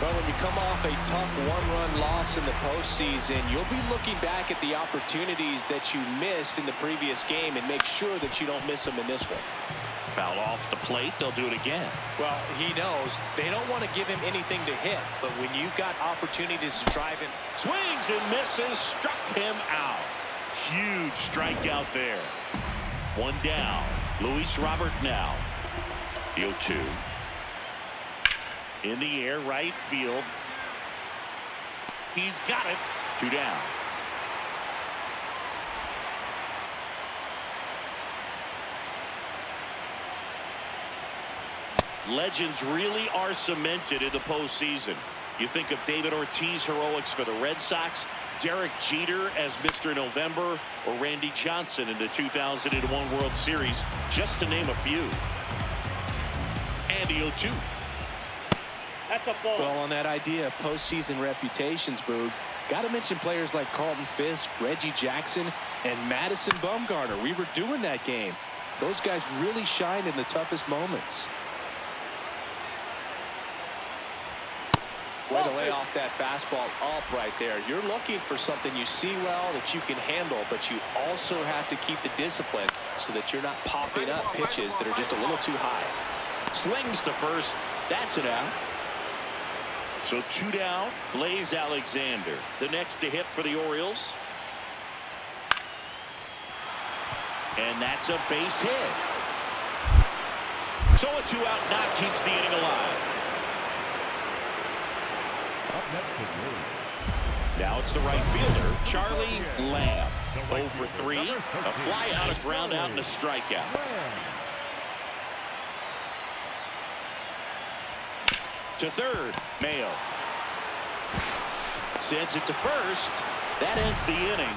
Speaker 3: Well, when you come off a tough one-run loss in the postseason, you'll be looking back at the opportunities that you missed in the previous game and make sure that you don't miss them in this one.
Speaker 1: Foul off the plate. They'll do it again.
Speaker 3: Well, he knows they don't want to give him anything to hit, but when you've got opportunities to drive him.
Speaker 1: Swings and misses. Struck him out. Huge strikeout there. One down. Luis Robert now. The 0-2. In the air, right field. He's got it. 2 down. Legends really are cemented in the postseason. You think of David Ortiz heroics for the Red Sox, Derek Jeter as Mr. November, or Randy Johnson in the 2001 World Series, just to name a few. And the 0-2.
Speaker 5: That's a ball.
Speaker 3: Well, on that idea of postseason reputations, Boog, got to mention players like Carlton Fisk, Reggie Jackson. And Madison Bumgarner, we were doing that game. Those guys really shine in the toughest moments. Way to lay off that fastball up right there. You're looking for something you see well that you can handle, but you also have to keep the discipline so that you're not popping up pitches that are just a little too high.
Speaker 1: Slings to first. That's it out. So 2 down. Blaze Alexander, the next to hit for the Orioles. And that's a base hit. So a 2-out knock keeps the inning alive.
Speaker 2: Up next is Blue.
Speaker 1: Now it's the right fielder, Charlie Lamb. 0 for 3. A fly out, a ground out, and a strikeout. To third, Mayo. Sends it to first. That ends the inning.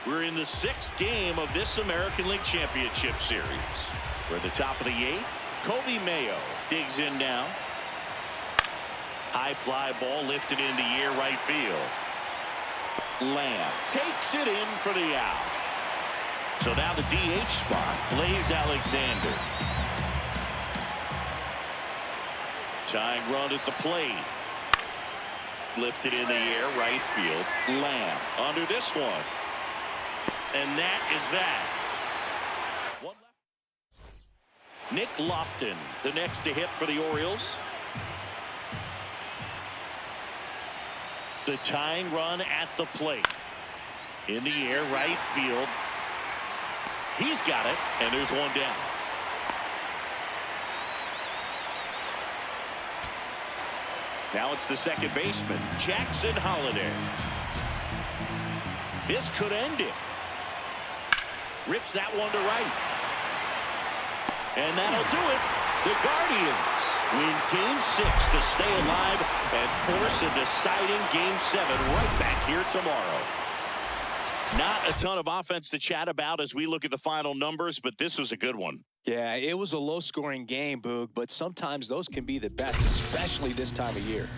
Speaker 1: We're in the 6th game of this American League Championship Series. We're at the top of the 8th. Kobe Mayo digs in now. High fly ball lifted in the air, right field. Lamb takes it in for the out. So now the DH spot, Blaze Alexander. Tying run at the plate. Lifted in the air, right field. Lamb under this one. And that is that. One left. Nick Lofton, the next to hit for the Orioles. The tying run at the plate. In the air, right field. He's got it, and there's one down. Now it's the second baseman, Jackson Holliday. This could end it. Rips that one to right. And that'll do it. The Guardians win Game 6 to stay alive and force a deciding Game 7 right back here tomorrow. Not a ton of offense to chat about as we look at the final numbers, but this was a good one.
Speaker 3: Yeah, it was a low-scoring game, Boog, but sometimes those can be the best, especially this time of year.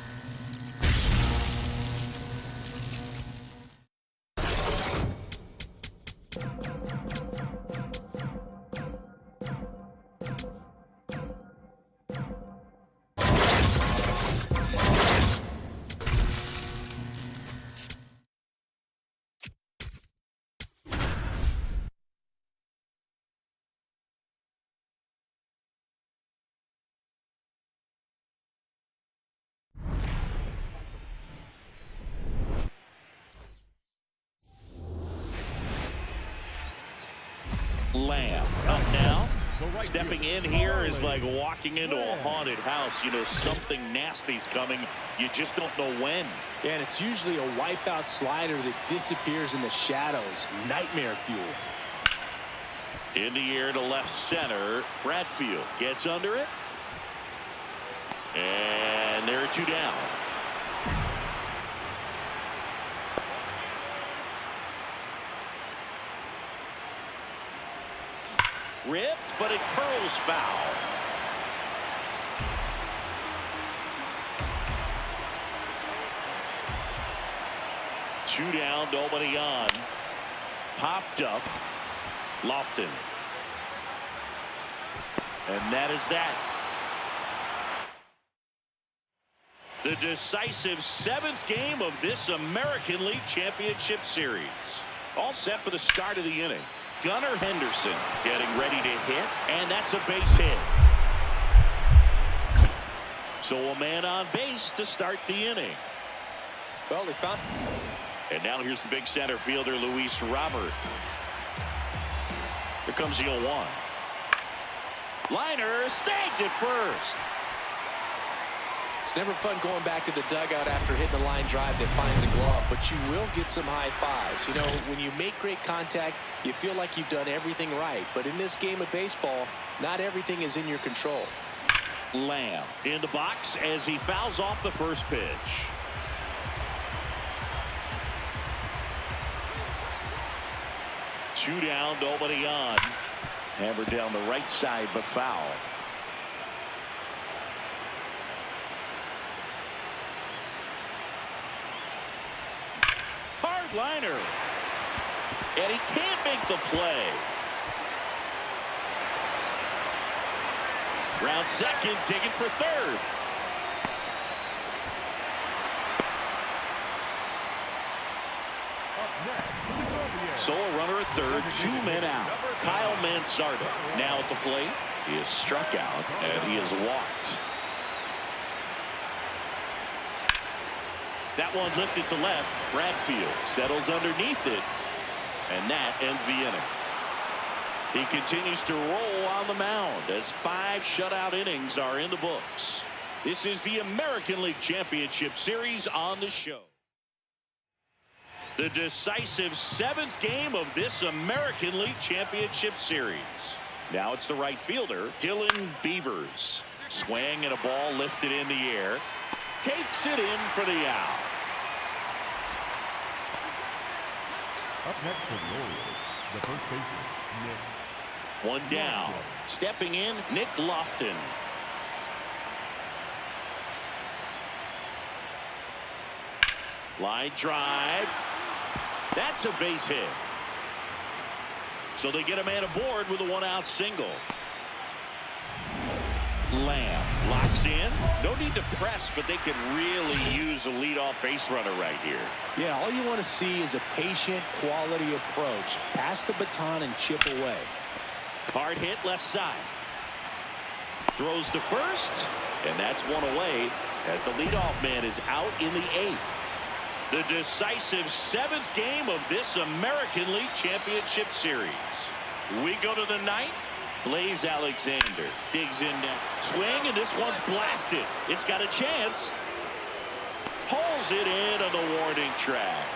Speaker 1: Lamb up now. Stepping in here is like walking into a haunted house. You know something nasty's coming. You just don't know when.
Speaker 3: And it's usually a wipeout slider that disappears in the shadows. Nightmare fuel.
Speaker 1: In the air to left center. Bradfield gets under it. And there are 2 down. Ripped, but it curls foul. Two down, nobody on. Popped up. Lofton. And that is that. The decisive 7th game of this American League Championship Series. All set for the start of the inning. Gunnar Henderson getting ready to hit, and that's a base hit. So a man on base to start the inning.
Speaker 3: Well, they found.
Speaker 1: And now here's the big center fielder, Luis Robert. Here comes the 0-1. Liner snagged at first.
Speaker 3: It's never fun going back to the dugout after hitting a line drive that finds a glove, but you will get some high fives. You know, when you make great contact, you feel like you've done everything right. But in this game of baseball, not everything is in your control.
Speaker 1: Lamb in the box as he fouls off the first pitch. Two down, nobody on. Hammered down the right side, but foul. Hard liner. And he can't make the play. Round second, taken for third. Sole runner at third, 2 men out. Kyle Mansarda now at the plate. He is struck out and he is walked. That one lifted to left. Bradfield settles underneath it, and that ends the inning. He continues to roll on the mound as 5 shutout innings are in the books. This is the American League Championship Series on the show. The decisive 7th game of this American League Championship Series. Now it's the right fielder, Dylan Beavers. Swing and a ball lifted in the air. Takes it in for the out.
Speaker 2: Up next for the Orioles, the first baseman, Nick.
Speaker 1: One down. Stepping in, Nick Lofton. Line drive. That's a base hit. So they get a man aboard with a 1-out single. Lamb locks in. No need to press, but they could really use a leadoff base runner right here.
Speaker 3: Yeah, all you want to see is a patient, quality approach. Pass the baton and chip away.
Speaker 1: Hard hit left side. Throws to first, and that's one away as the leadoff man is out in the 8th. The decisive 7th game of this American League Championship Series. We go to the 9th. Blaze Alexander digs in now. Swing, and this one's blasted. It's got a chance. Pulls it in on the warning track.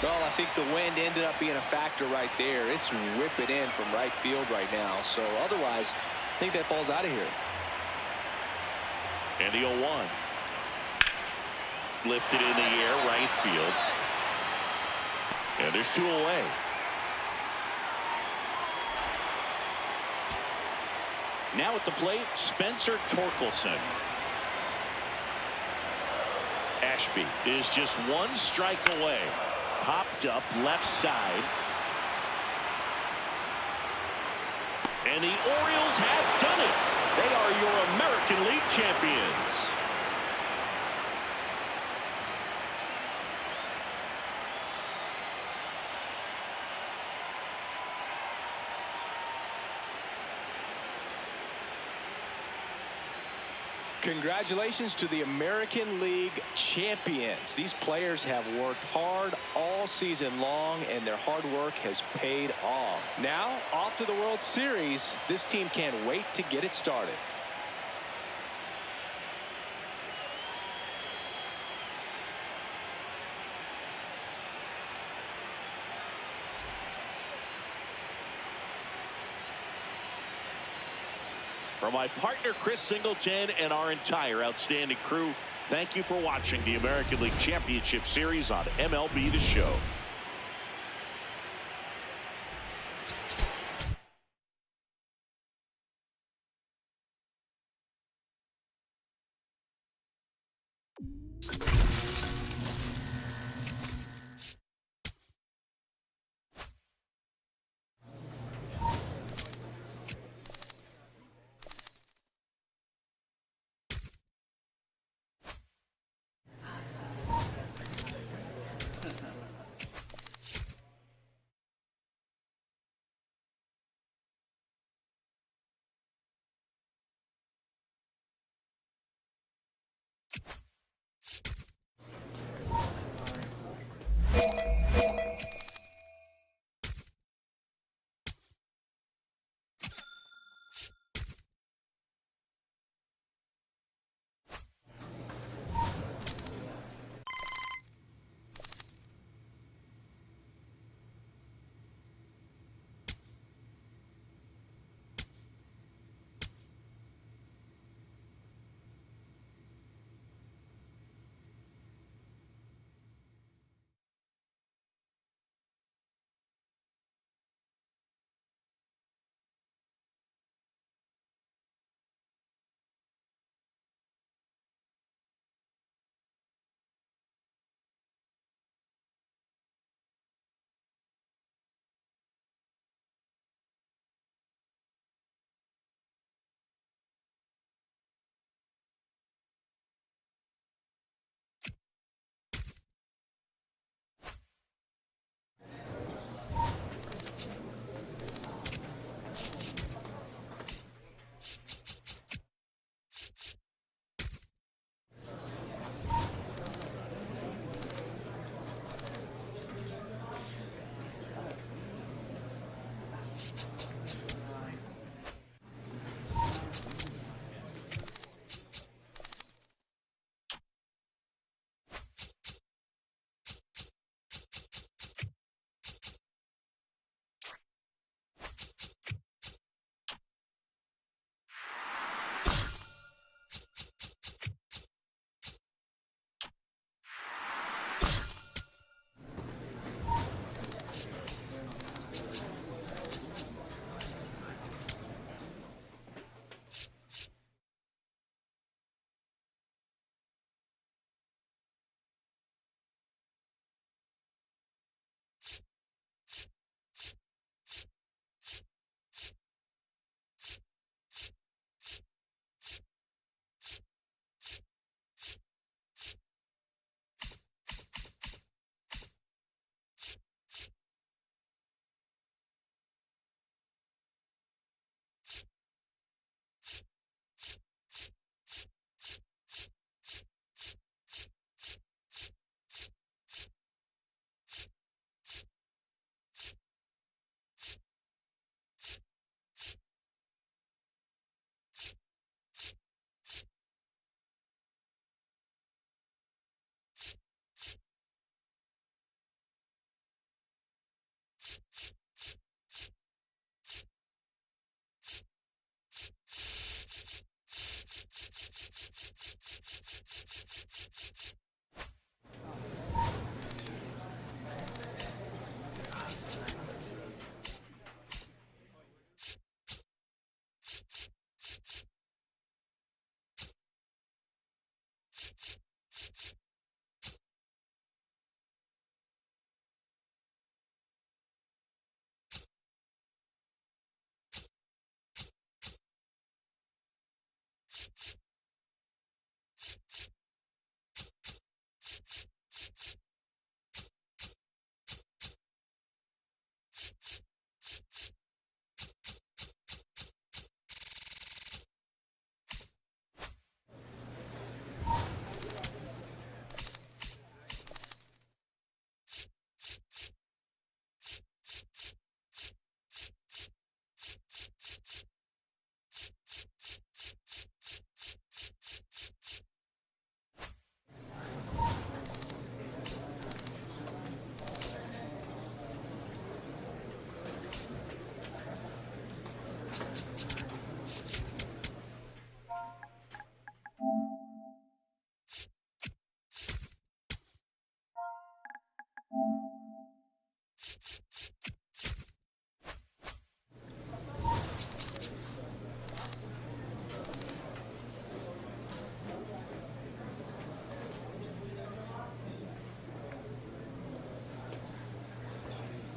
Speaker 3: Well, I think the wind ended up being a factor right there. It's whipping in from right field right now. So otherwise, I think that ball's out of here.
Speaker 1: And the 0-1. Lifted in the air, right field. And there's 2 away. Now at the plate, Spencer Torkelson. Ashby is just 1 strike away. Popped up left side. And the Orioles have done it. They are your American League champions.
Speaker 3: Congratulations to the American League champions. These players have worked hard all season long, and their hard work has paid off. Now, off to the World Series. This team can't wait to get it started.
Speaker 1: For my partner Chris Singleton and our entire outstanding crew, thank you for watching the American League Championship Series on MLB The Show.